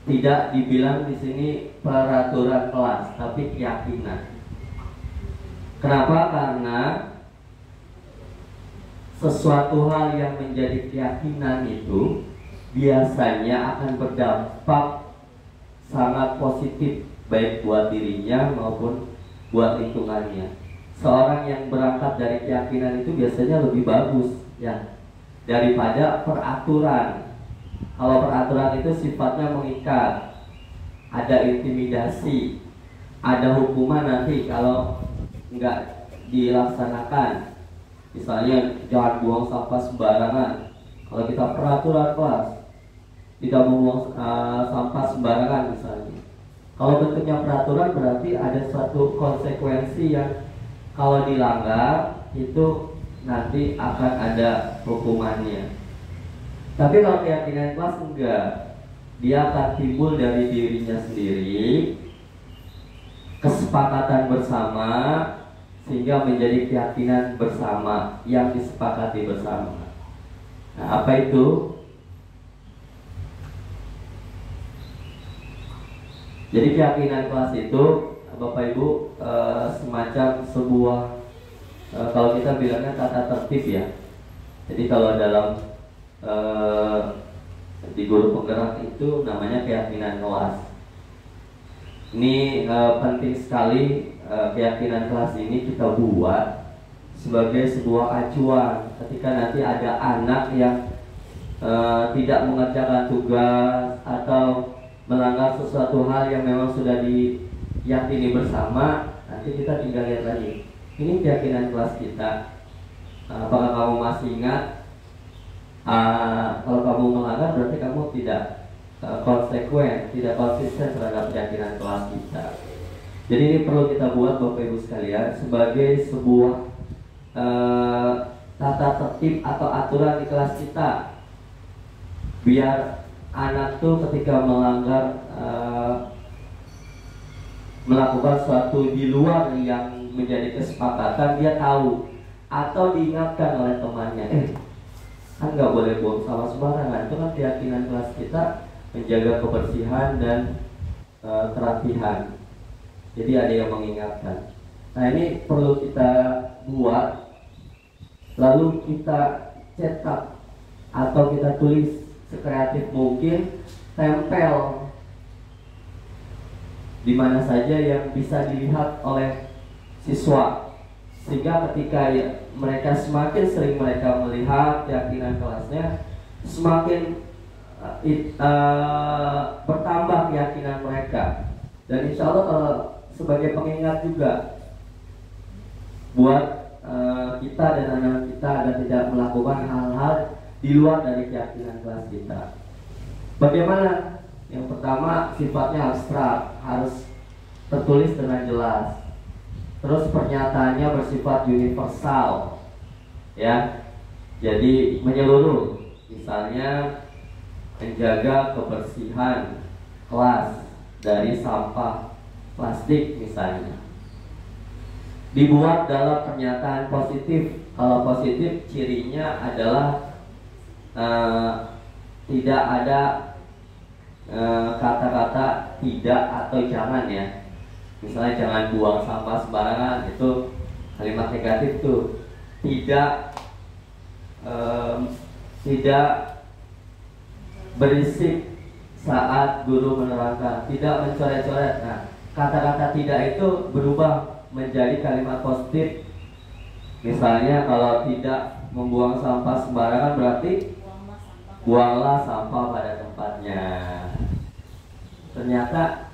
tidak dibilang di sini peraturan kelas, tapi keyakinan. Kenapa? Karena sesuatu hal yang menjadi keyakinan itu biasanya akan berdampak sangat positif baik buat dirinya maupun buat lingkungannya. Seorang yang berangkat dari keyakinan itu biasanya lebih bagus ya daripada peraturan. Kalau peraturan itu sifatnya mengikat, ada intimidasi, ada hukuman nanti kalau nggak dilaksanakan. Misalnya jangan buang sampah sembarangan. Kalau kita peraturan kelas, tidak membuang sampah sembarangan misalnya. Kalau bentuknya peraturan berarti ada suatu konsekuensi yang kalau dilanggar itu nanti akan ada hukumannya. Tapi kalau keyakinan kelas enggak, dia akan timbul dari dirinya sendiri, kesepakatan bersama, sehingga menjadi keyakinan bersama yang disepakati bersama. Nah, apa itu? Jadi keyakinan kelas itu, Bapak Ibu, semacam sebuah, kalau kita bilangnya tata tertib ya. Jadi kalau dalam di guru penggerak itu namanya keyakinan kelas. Ini penting sekali, keyakinan kelas ini kita buat sebagai sebuah acuan ketika nanti ada anak yang tidak mengerjakan tugas atau melanggar sesuatu hal yang memang sudah diyakini bersama. Nanti kita tinggal lihat lagi, ini keyakinan kelas kita, apakah kamu masih ingat? Kalau kamu melanggar berarti kamu tidak konsekuen, tidak konsisten terhadap keyakinan kelas kita. Jadi ini perlu kita buat Bapak Ibu sekalian sebagai sebuah tata tertib atau aturan di kelas kita, biar anak tuh ketika melanggar melakukan sesuatu di luar yang menjadi kesepakatan, dia tahu atau diingatkan oleh temannya, kan nggak boleh buang sampah sembarangan. Itu kan keyakinan kelas kita menjaga kebersihan dan kerapihan. Jadi ada yang mengingatkan. Nah, ini perlu kita buat, lalu kita cetak atau kita tulis sekreatif mungkin, tempel di mana saja yang bisa dilihat oleh siswa, sehingga ketika mereka semakin sering mereka melihat keyakinan kelasnya, semakin bertambah keyakinan mereka. Dan insya Allah kalau sebagai pengingat juga buat kita dan anak kita agar tidak melakukan hal-hal di luar dari keyakinan kelas kita. Bagaimana? Yang pertama, sifatnya abstrak, harus tertulis dengan jelas. Terus pernyataannya bersifat universal, ya. Jadi menyeluruh. Misalnya menjaga kebersihan kelas dari sampah plastik misalnya. Dibuat dalam pernyataan positif. Kalau positif cirinya adalah tidak ada kata-kata tidak atau jangan ya. Misalnya jangan buang sampah sembarangan, itu kalimat negatif tuh. Tidak berisik saat guru menerangkan, tidak mencoret-coret. Nah, kata-kata tidak itu berubah menjadi kalimat positif. Misalnya kalau tidak membuang sampah sembarangan berarti buanglah sampah pada tempatnya. Ternyata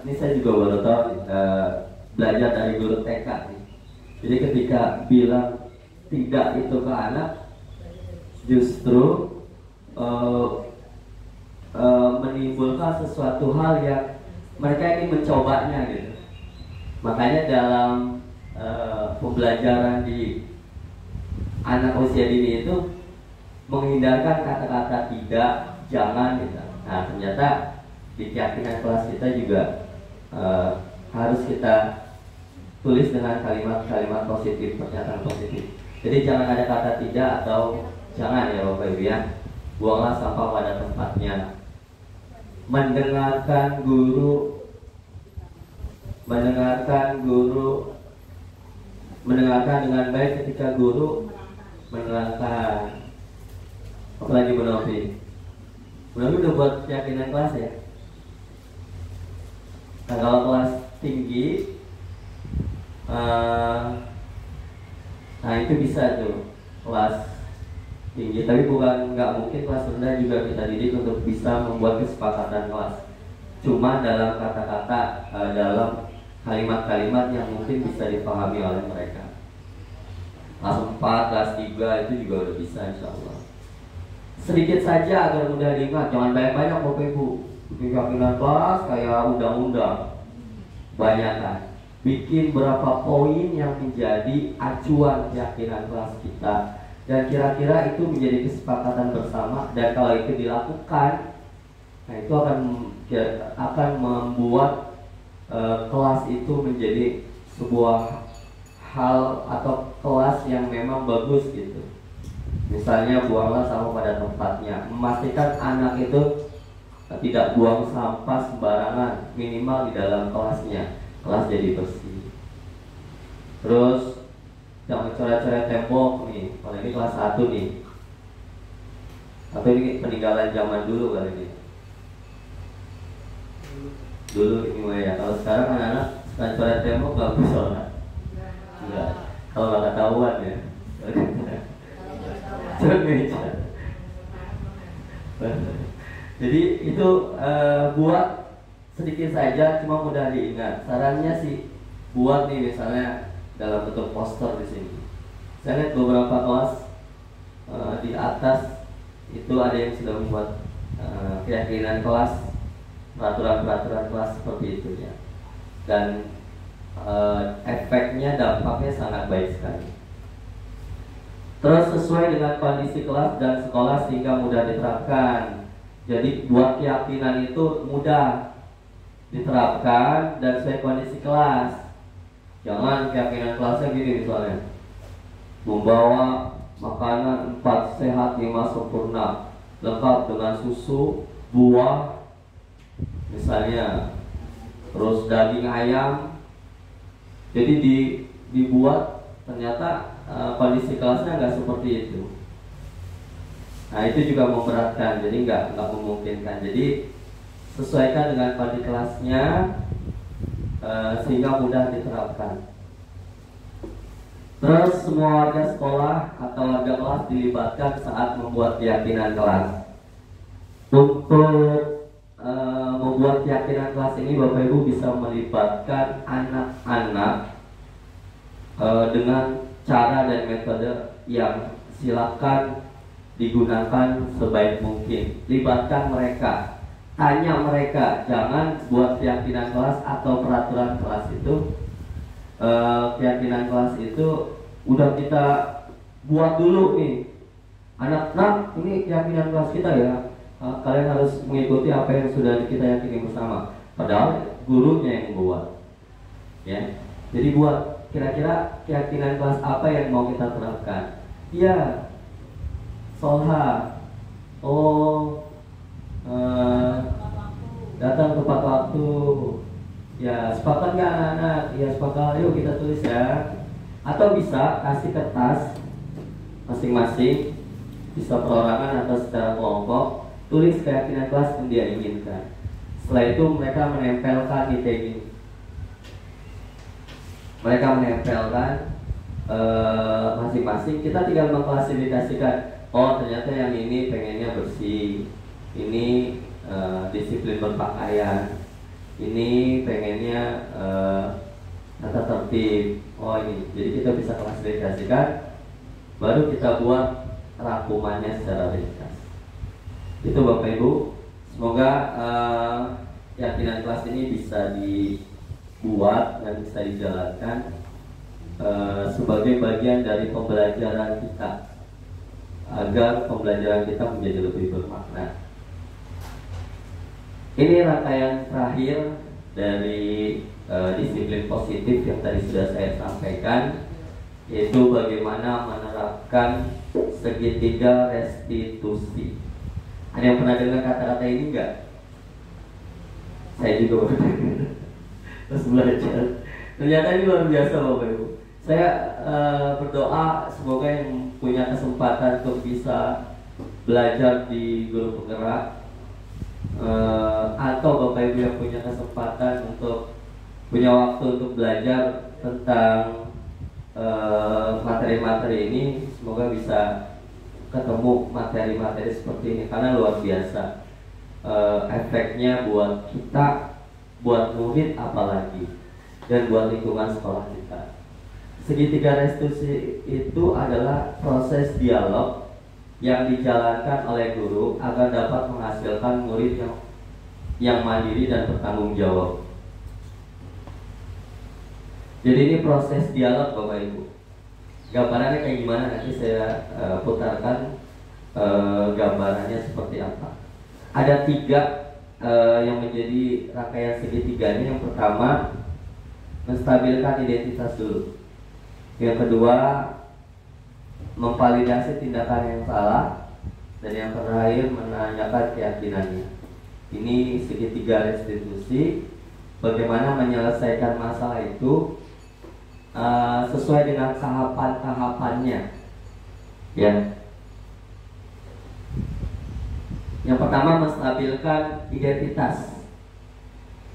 ini saya juga baru tahu belajar dari guru TK nih. Jadi ketika bilang tidak itu ke anak, justru menimbulkan sesuatu hal yang mereka ingin mencobanya gitu. Makanya dalam pembelajaran di anak usia dini itu menghindarkan kata-kata tidak, jangan gitu. Nah, ternyata di keyakinan kelas kita juga harus kita tulis dengan kalimat-kalimat positif, pernyataan positif. Jadi jangan ada kata tidak atau jangan ya Bapak Ibu ya. Buanglah sampah pada tempatnya. Mendengarkan guru, mendengarkan dengan baik ketika guru menerangkan. Apalagi Bu Novi udah buat keyakinan kelas ya. Nah, kalau kelas tinggi, nah itu bisa tuh kelas tinggi. Tapi nggak mungkin kelas rendah juga kita didik untuk bisa membuat kesepakatan kelas. Cuma dalam kata-kata, dalam kalimat-kalimat yang mungkin bisa dipahami oleh mereka. Kelas 4, kelas 3 itu juga udah bisa insya Allah. Sedikit saja agar mudah diingat, jangan banyak-banyak Bapak Ibu. Keyakinan kelas kayak undang-undang, banyak kan. bikin berapa poin yang menjadi acuan keyakinan kelas kita, dan kira-kira itu menjadi kesepakatan bersama. Dan kalau itu dilakukan, nah itu akan membuat kelas itu menjadi sebuah hal atau kelas yang memang bagus gitu. Misalnya buanglah sampah pada tempatnya, memastikan anak itu tidak buang sampah sembarangan, minimal di dalam kelasnya, kelas jadi bersih. Terus jangan coret-coret tembok nih, kalau ini kelas 1 nih, atau ini peninggalan zaman dulu kali ini. Dulu ini mah ya, kalau sekarang anak-anak suka coret tembok gak bisa sholat. Enggak, kalau gak ketahuan ya. Coret meja. Jadi itu buat sedikit saja, cuma mudah diingat. Sarannya sih buat nih misalnya dalam bentuk poster di sini. Saya lihat beberapa kelas di atas itu ada yang sudah membuat keyakinan kelas, peraturan-peraturan kelas seperti itu ya. Dan efeknya, dampaknya sangat baik sekali. Terus sesuai dengan kondisi kelas dan sekolah sehingga mudah diterapkan. Jadi buat keyakinan itu mudah diterapkan dan sesuai kondisi kelas. Jangan keyakinan kelasnya gini misalnya, membawa makanan 4 sehat 5 sempurna lengkap dengan susu, buah misalnya, terus daging ayam. Jadi dibuat ternyata kondisi kelasnya nggak seperti itu. Nah itu juga memberatkan, jadi nggak memungkinkan. Jadi sesuaikan dengan kondisi kelasnya sehingga mudah diterapkan. Terus semua warga sekolah atau warga kelas dilibatkan saat membuat keyakinan kelas. Untuk membuat keyakinan kelas ini, Bapak Ibu bisa melibatkan anak-anak dengan cara dan metode yang silakan digunakan sebaik mungkin. Libatkan mereka, tanya mereka, jangan buat keyakinan kelas atau peraturan kelas itu. Keyakinan kelas itu udah kita buat dulu nih, anak-anak ini keyakinan kelas kita ya, kalian harus mengikuti apa yang sudah kita yakini bersama. Padahal gurunya yang buat ya. Jadi buat kira-kira keyakinan kelas apa yang mau kita terapkan. Ya, solha, datang tepat waktu. Ya, sepakat nggak anak-anak? Ya sepakat, yuk kita tulis ya. Atau bisa kasih kertas masing-masing, bisa perorangan atau secara kelompok, tulis keyakinan kelas yang dia inginkan. Setelah itu mereka menempelkan di tag ini. Mereka menempelkan masing-masing. Kita tinggal mengklasifikasikan. Oh ternyata yang ini pengennya bersih, ini disiplin berpakaian, ini pengennya tata tertib. Oh ini, jadi kita bisa klasifikasikan, baru kita buat rangkumannya secara ringkas. Itu Bapak Ibu. Semoga keyakinan kelas ini bisa dibuat dan bisa dijalankan sebagai bagian dari pembelajaran kita, agar pembelajaran kita menjadi lebih bermakna. Ini rangkaian terakhir dari disiplin positif yang tadi sudah saya sampaikan, yaitu bagaimana menerapkan segitiga restitusi. Ada yang pernah dengar kata-kata ini enggak? Saya juga pernah terus belajar. Ternyata ini luar biasa Bapak Ibu. Saya berdoa semoga yang punya kesempatan untuk bisa belajar di guru penggerak, atau Bapak Ibu yang punya kesempatan untuk punya waktu untuk belajar tentang materi-materi ini, semoga bisa ketemu materi-materi seperti ini, karena luar biasa efeknya buat kita, buat murid apalagi, dan buat lingkungan sekolah kita. Segitiga restitusi itu adalah proses dialog yang dijalankan oleh guru agar dapat menghasilkan murid yang mandiri dan bertanggung jawab. Jadi ini proses dialog Bapak Ibu. Gambarannya kayak gimana nanti saya putarkan gambarannya seperti apa. Ada 3 yang menjadi rangkaian segitiganya. Yang pertama, menstabilkan identitas dulu. Yang kedua, memvalidasi tindakan yang salah. Dan yang terakhir, menanyakan keyakinannya. Ini segitiga restitusi. Bagaimana menyelesaikan masalah itu sesuai dengan tahapan-tahapannya. Ya. Yang pertama, menstabilkan identitas.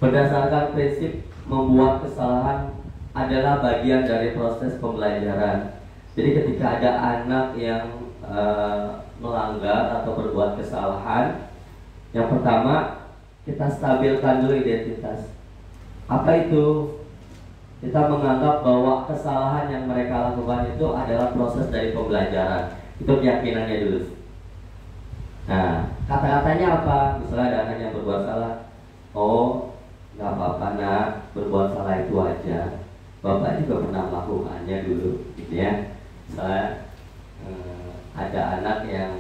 Berdasarkan prinsip membuat kesalahan adalah bagian dari proses pembelajaran. Jadi ketika ada anak yang melanggar atau berbuat kesalahan, yang pertama kita stabilkan dulu identitas. Apa itu? Kita menganggap bahwa kesalahan yang mereka lakukan itu adalah proses dari pembelajaran. Itu keyakinannya dulu. Nah, kata-katanya apa? Misalnya ada anak yang berbuat salah. Oh, nggak apa-apa nak, berbuat salah itu wajar. Bapak juga pernah melakukannya dulu, gitu ya. Misalnya ada anak yang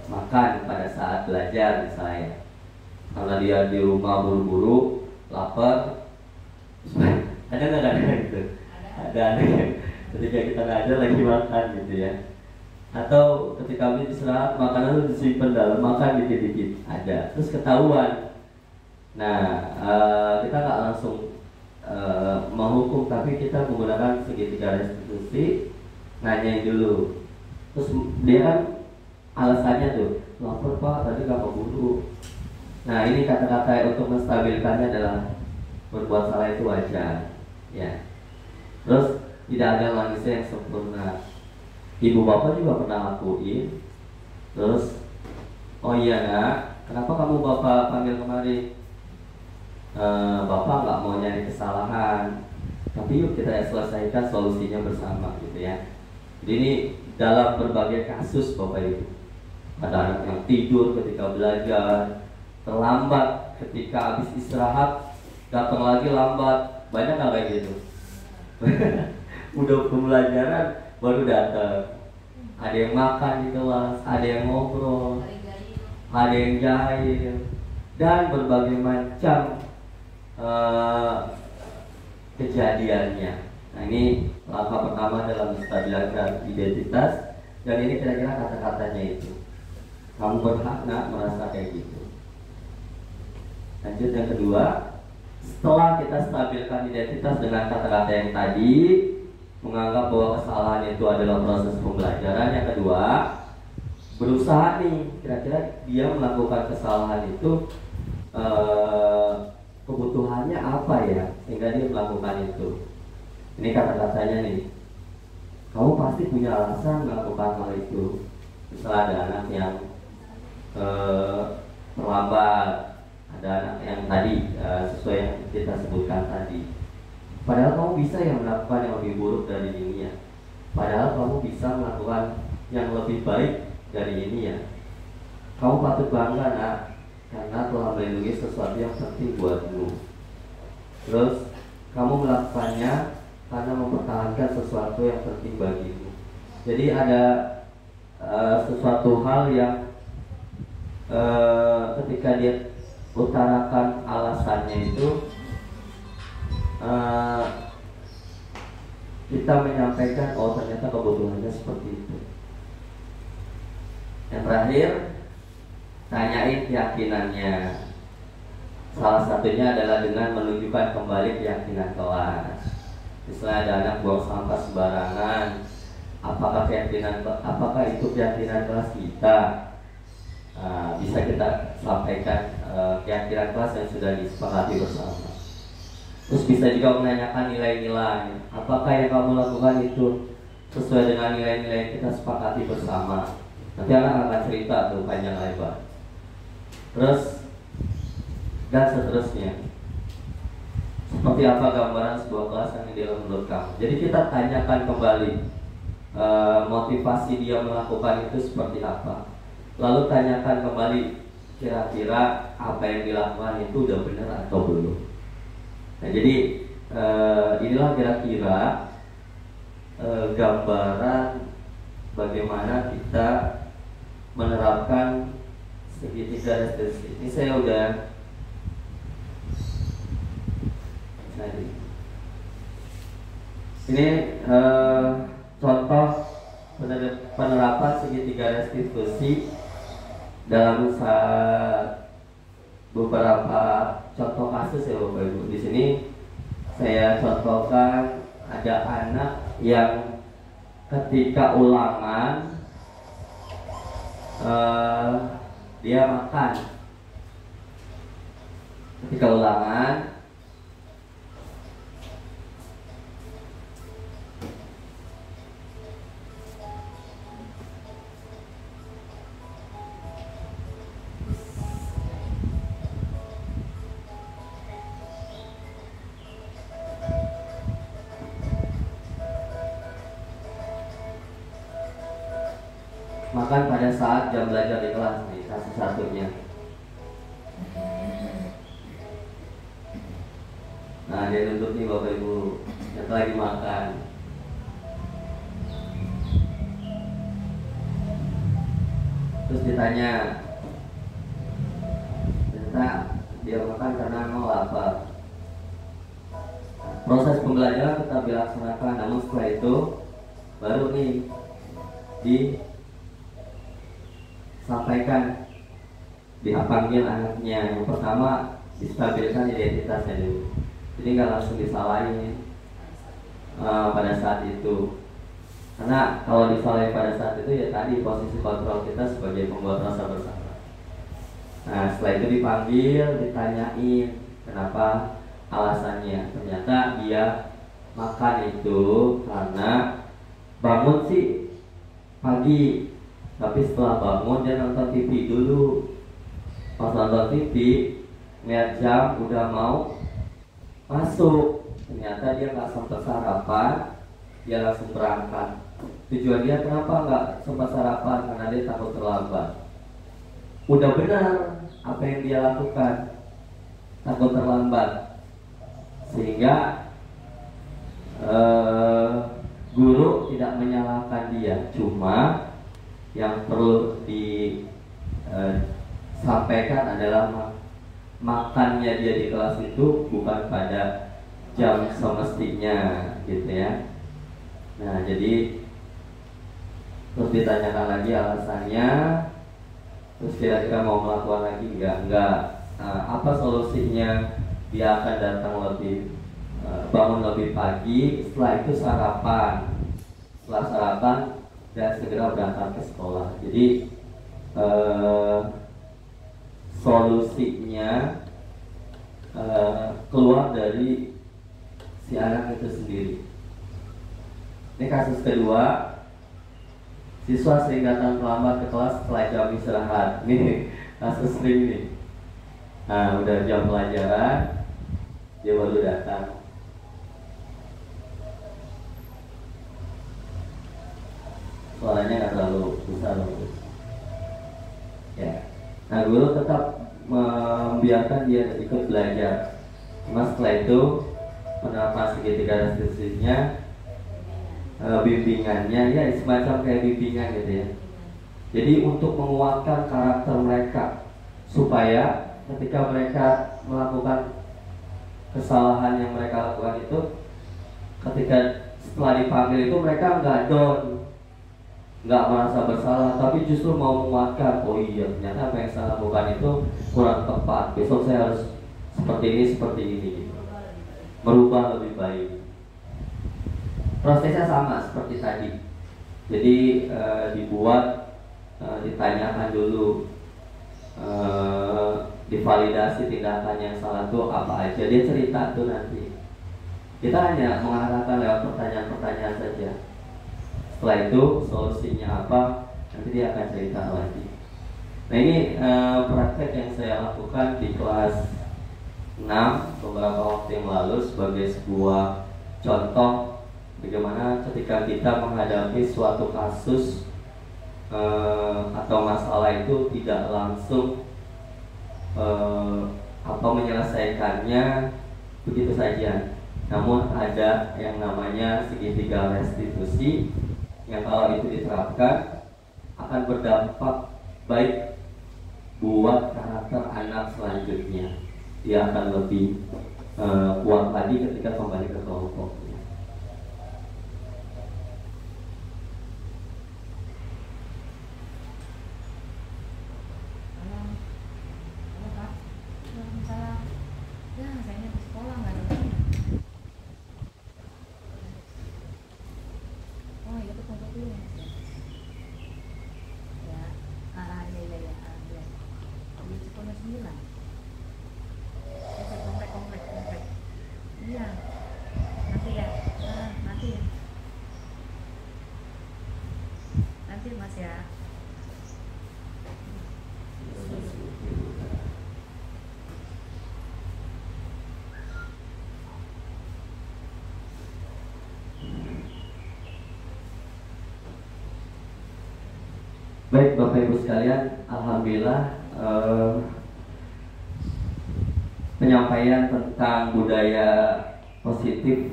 makan pada saat belajar misalnya, karena dia di rumah buru-buru, lapar. Ada nggak ada gitu? Ada yang ketika kita ngajar lagi makan gitu ya. Atau ketika habis istirahat makanan itu disimpan dalam, makan dikit-dikit. Ada, terus ketahuan. Nah, kita nggak langsung menghukum, tapi kita menggunakan segitiga restitusi, nanyain dulu. Terus dia kan alasannya tuh, lapar pak, tadi nggak keburu. Nah, ini kata-kata untuk menstabilkannya adalah berbuat salah itu wajar, ya. Terus tidak ada manusia yang sempurna. Ibu bapak juga pernah lakuin. Terus, oh iya nak, kenapa kamu bapak panggil kemari? Bapak nggak mau nyari kesalahan, tapi yuk kita selesaikan solusinya bersama, gitu ya. Jadi ini dalam berbagai kasus bapak ibu. Ada anak yang tidur ketika belajar, terlambat ketika habis istirahat, datang lagi lambat. Banyak nggak kayak gitu? Udah pembelajaran baru datang. Ada yang makan di kelas, ada yang ngobrol, ada yang jahil, dan berbagai macam kejadiannya. Nah, ini langkah pertama dalam menstabilkan identitas. Dan ini kira-kira kata-katanya itu. Kamu berhak nak merasa kayak gitu. Lanjut yang kedua, setelah kita stabilkan identitas dengan kata-kata yang tadi, menganggap bahwa kesalahan itu adalah proses pembelajaran. Yang kedua, berusaha nih, kira-kira dia melakukan kesalahan itu kebutuhannya apa ya, sehingga dia melakukan itu. Ini kata-katanya nih, kamu pasti punya alasan melakukan hal itu. Misalnya ada anak yang terlambat, ada anak yang tadi sesuai yang kita sebutkan tadi. Padahal kamu bisa yang melakukan yang lebih buruk dari ini ya. Padahal kamu bisa melakukan yang lebih baik dari ini ya. Kamu patut bangga nak, karena telah melindungi sesuatu yang penting buatmu. Terus kamu melakukannya karena mempertahankan sesuatu yang penting bagimu. Jadi ada sesuatu hal yang ketika dia utarakan alasannya itu, kita menyampaikan oh ternyata kebutuhannya seperti itu. Yang terakhir, tanyain keyakinannya. Salah satunya adalah dengan menunjukkan kembali keyakinan kelas. Misalnya ada anak buang sampah sembarangan, apakah itu keyakinan kelas kita? Bisa kita sampaikan keyakinan kelas yang sudah disepakati bersama. Terus bisa juga menanyakan nilai-nilai, apakah yang kamu lakukan itu sesuai dengan nilai-nilai yang kita sepakati bersama. Nanti anak akan cerita tuh panjang lebar. Terus dan seterusnya. Seperti apa gambaran sebuah kelas yang ideal menurut kamu? Jadi kita tanyakan kembali motivasi dia melakukan itu seperti apa. Lalu tanyakan kembali kira-kira apa yang dilakukan itu udah benar atau belum. Nah, jadi inilah kira-kira gambaran bagaimana kita menerapkan segitiga restriksi. Ini saya udah ini contoh penerapan segitiga restitusi dalam beberapa contoh kasus ya Bapak Ibu. Di sini saya contohkan ada anak yang ketika ulangan dia makan. Ketika ulangan makan pada saat jam belajar di kelas nih, kasus satunya. Nah, dia duduk nih Bapak Ibu, yang lagi makan. Terus ditanya, ternyata dia makan karena mau lapar. Proses pembelajaran tetap dilaksanakan, namun setelah itu baru nih disampaikan, dipanggil anaknya. Yang pertama distabilkan identitasnya dulu, jadi nggak langsung disalahin pada saat itu, karena kalau disalahin pada saat itu ya tadi posisi kontrol kita sebagai pembuat rasa bersalah. Nah setelah itu dipanggil, ditanyain kenapa, alasannya. Ternyata dia makan itu karena bangun sih pagi, tapi setelah bangun dia nonton TV dulu. Pas nonton TV, ngeliat jam udah mau masuk. Ternyata dia nggak sempat sarapan, dia langsung berangkat. Tujuan dia kenapa nggak sempat sarapan? Karena dia takut terlambat. Udah benar apa yang dia lakukan, takut terlambat. Sehingga guru tidak menyalahkan dia, cuma yang perlu disampaikan adalah makannya dia di kelas itu bukan pada jam semestinya, gitu ya. Nah, jadi terus ditanyakan lagi alasannya, terus kira-kira mau melakukan lagi enggak. Apa solusinya? Dia akan datang bangun lebih pagi, setelah itu sarapan, setelah sarapan dan segera berangkat ke sekolah. Jadi solusinya keluar dari si anak itu sendiri. Ini kasus kedua, siswa sering datang terlambat ke kelas setelah jam istirahat. Ini kasus sering nih. Nah, udah jam pelajaran dia baru datang. Suaranya nggak terlalu besar loh. Ya. Nah, guru tetap membiarkan dia ikut belajar. Cuma setelah itu penerapan segitiga restitusinya, bimbingannya ya semacam kayak bimbingan gitu ya. Jadi untuk menguatkan karakter mereka supaya ketika mereka melakukan kesalahan yang mereka lakukan itu, ketika setelah dipanggil itu mereka nggak down, nggak merasa bersalah, tapi justru mau menguatkan, oh iya ternyata apa yang saya lakukan itu kurang tepat, besok saya harus seperti ini gitu. Merubah lebih baik. Prosesnya sama seperti tadi, jadi dibuat, ditanyakan dulu, divalidasi tindakan yang salah itu apa aja, dia cerita tuh nanti. Kita hanya mengarahkan lewat pertanyaan-pertanyaan saja. Setelah itu solusinya apa, nanti dia akan cerita lagi. Nah ini praktek yang saya lakukan di kelas 6 beberapa waktu yang lalu sebagai sebuah contoh bagaimana ketika kita menghadapi suatu kasus atau masalah itu tidak langsung menyelesaikannya begitu saja, Namun ada yang namanya segitiga restitusi yang kalau itu diterapkan akan berdampak baik buat karakter anak selanjutnya. Dia akan lebih kuat lagi ketika kembali ke kelompoknya. Baik Bapak Ibu sekalian, alhamdulillah penyampaian tentang budaya positif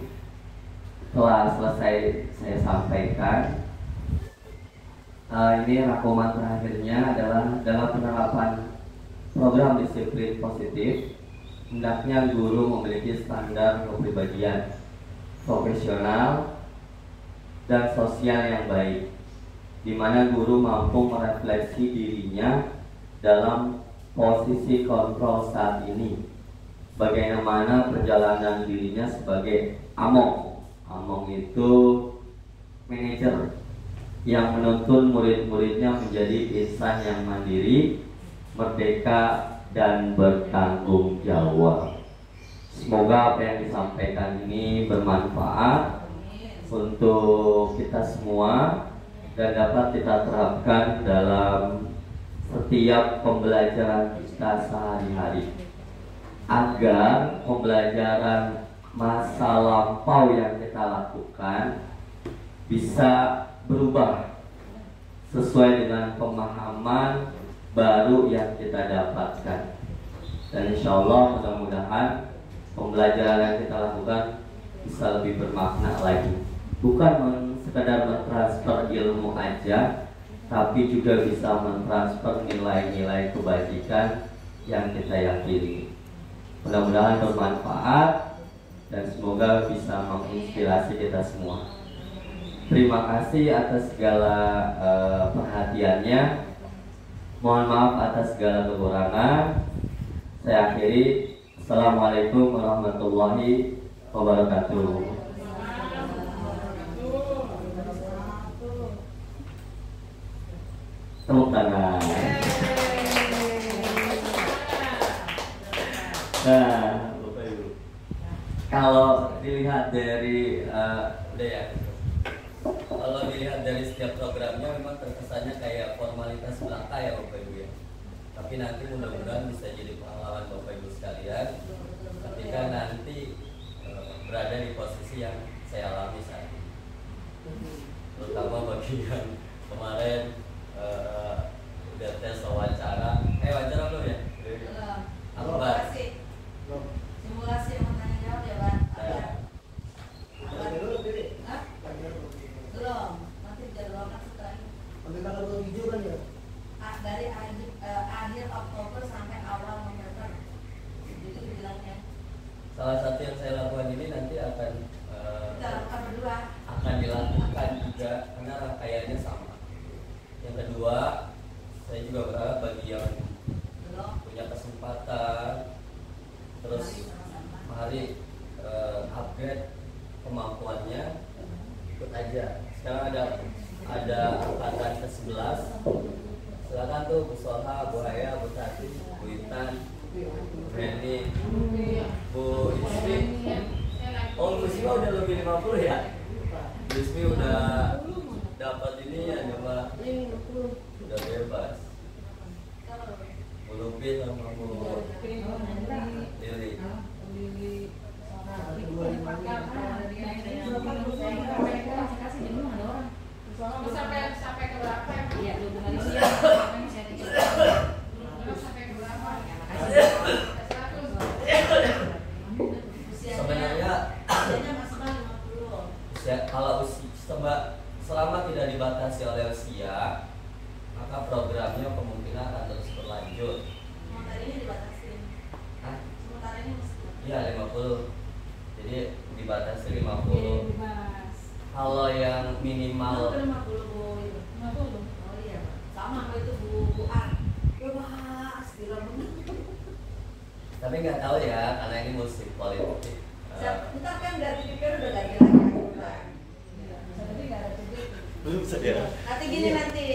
telah selesai saya sampaikan. Ini rangkuman terakhirnya adalah dalam penerapan program disiplin positif, hendaknya guru memiliki standar kepribadian profesional dan sosial yang baik, di mana guru mampu merefleksi dirinya dalam posisi kontrol saat ini, bagaimana perjalanan dirinya sebagai among. Among itu manajer yang menuntun murid-muridnya menjadi insan yang mandiri, merdeka, dan bertanggung jawab. Semoga apa yang disampaikan ini bermanfaat untuk kita semua dan dapat kita terapkan dalam setiap pembelajaran kita sehari-hari, agar pembelajaran masa lampau yang kita lakukan bisa berubah sesuai dengan pemahaman baru yang kita dapatkan. Dan insya Allah mudah-mudahan pembelajaran yang kita lakukan bisa lebih bermakna lagi, bukan sekedar mentransfer ilmu aja, tapi juga bisa mentransfer nilai-nilai kebajikan yang kita yakini. Mudah-mudahan bermanfaat dan semoga bisa menginspirasi kita semua. Terima kasih atas segala perhatiannya. Mohon maaf atas segala kekurangan. Saya akhiri. Assalamualaikum warahmatullahi wabarakatuh. Tepuk tangan. Nah, Bapak Ibu, kalau dilihat dari udah ya, kalau dilihat dari setiap programnya memang terkesannya kayak formalitas belaka ya Bapak Ibu ya. Tapi nanti mudah-mudahan bisa jadi pahlawan Bapak Ibu sekalian ketika nanti berada di posisi yang saya alami saat ini. Terutama bagi yang kemarin udah tes wawancara, wawancara belum ya? Akbar. Simulasi yang tanya jawab ya Pak. Belum, nanti dijadwalkan setelah ini. Sampai tanggal 27 kan ya? Dari akhir Oktober sampai awal November. Jadi dibilangnya. Salah satu yang saya lakukan ini nanti akan Kita lakukan berdua. akan dilakukan juga karena rangkaiannya sama. Yang kedua, saya juga berharap bagi yang Belum. punya kesempatan terus mari upgrade kemampuannya, ikut aja. Sekarang ada angkatan ke-11. Silakan tuh Bu Soha, Bu Haya, Bu Tati, Bu Intan, Bu Reni, Bu Ismi. Oh, Bu Ismi udah lebih 50 ya? Bu Ismi udah dapat ini ya, coba udah bebas. Bu Lupi sama Bu Lili. Sampai ke berapa ya? Iya, sampai ke berapa? Sebenarnya 50. Jadi dibatasi 50. Iya, Mas. Kalau yang minimal 50 Bu itu. 50. Oh iya, Pak. Sama itu Bu Ar. Ya Mas, gila bener. tapi nggak tahu ya karena ini musik politik. Ntar kan dari pikir udah ganti lagi. Tapi nggak ada titik. Belum saya. Nanti gini nanti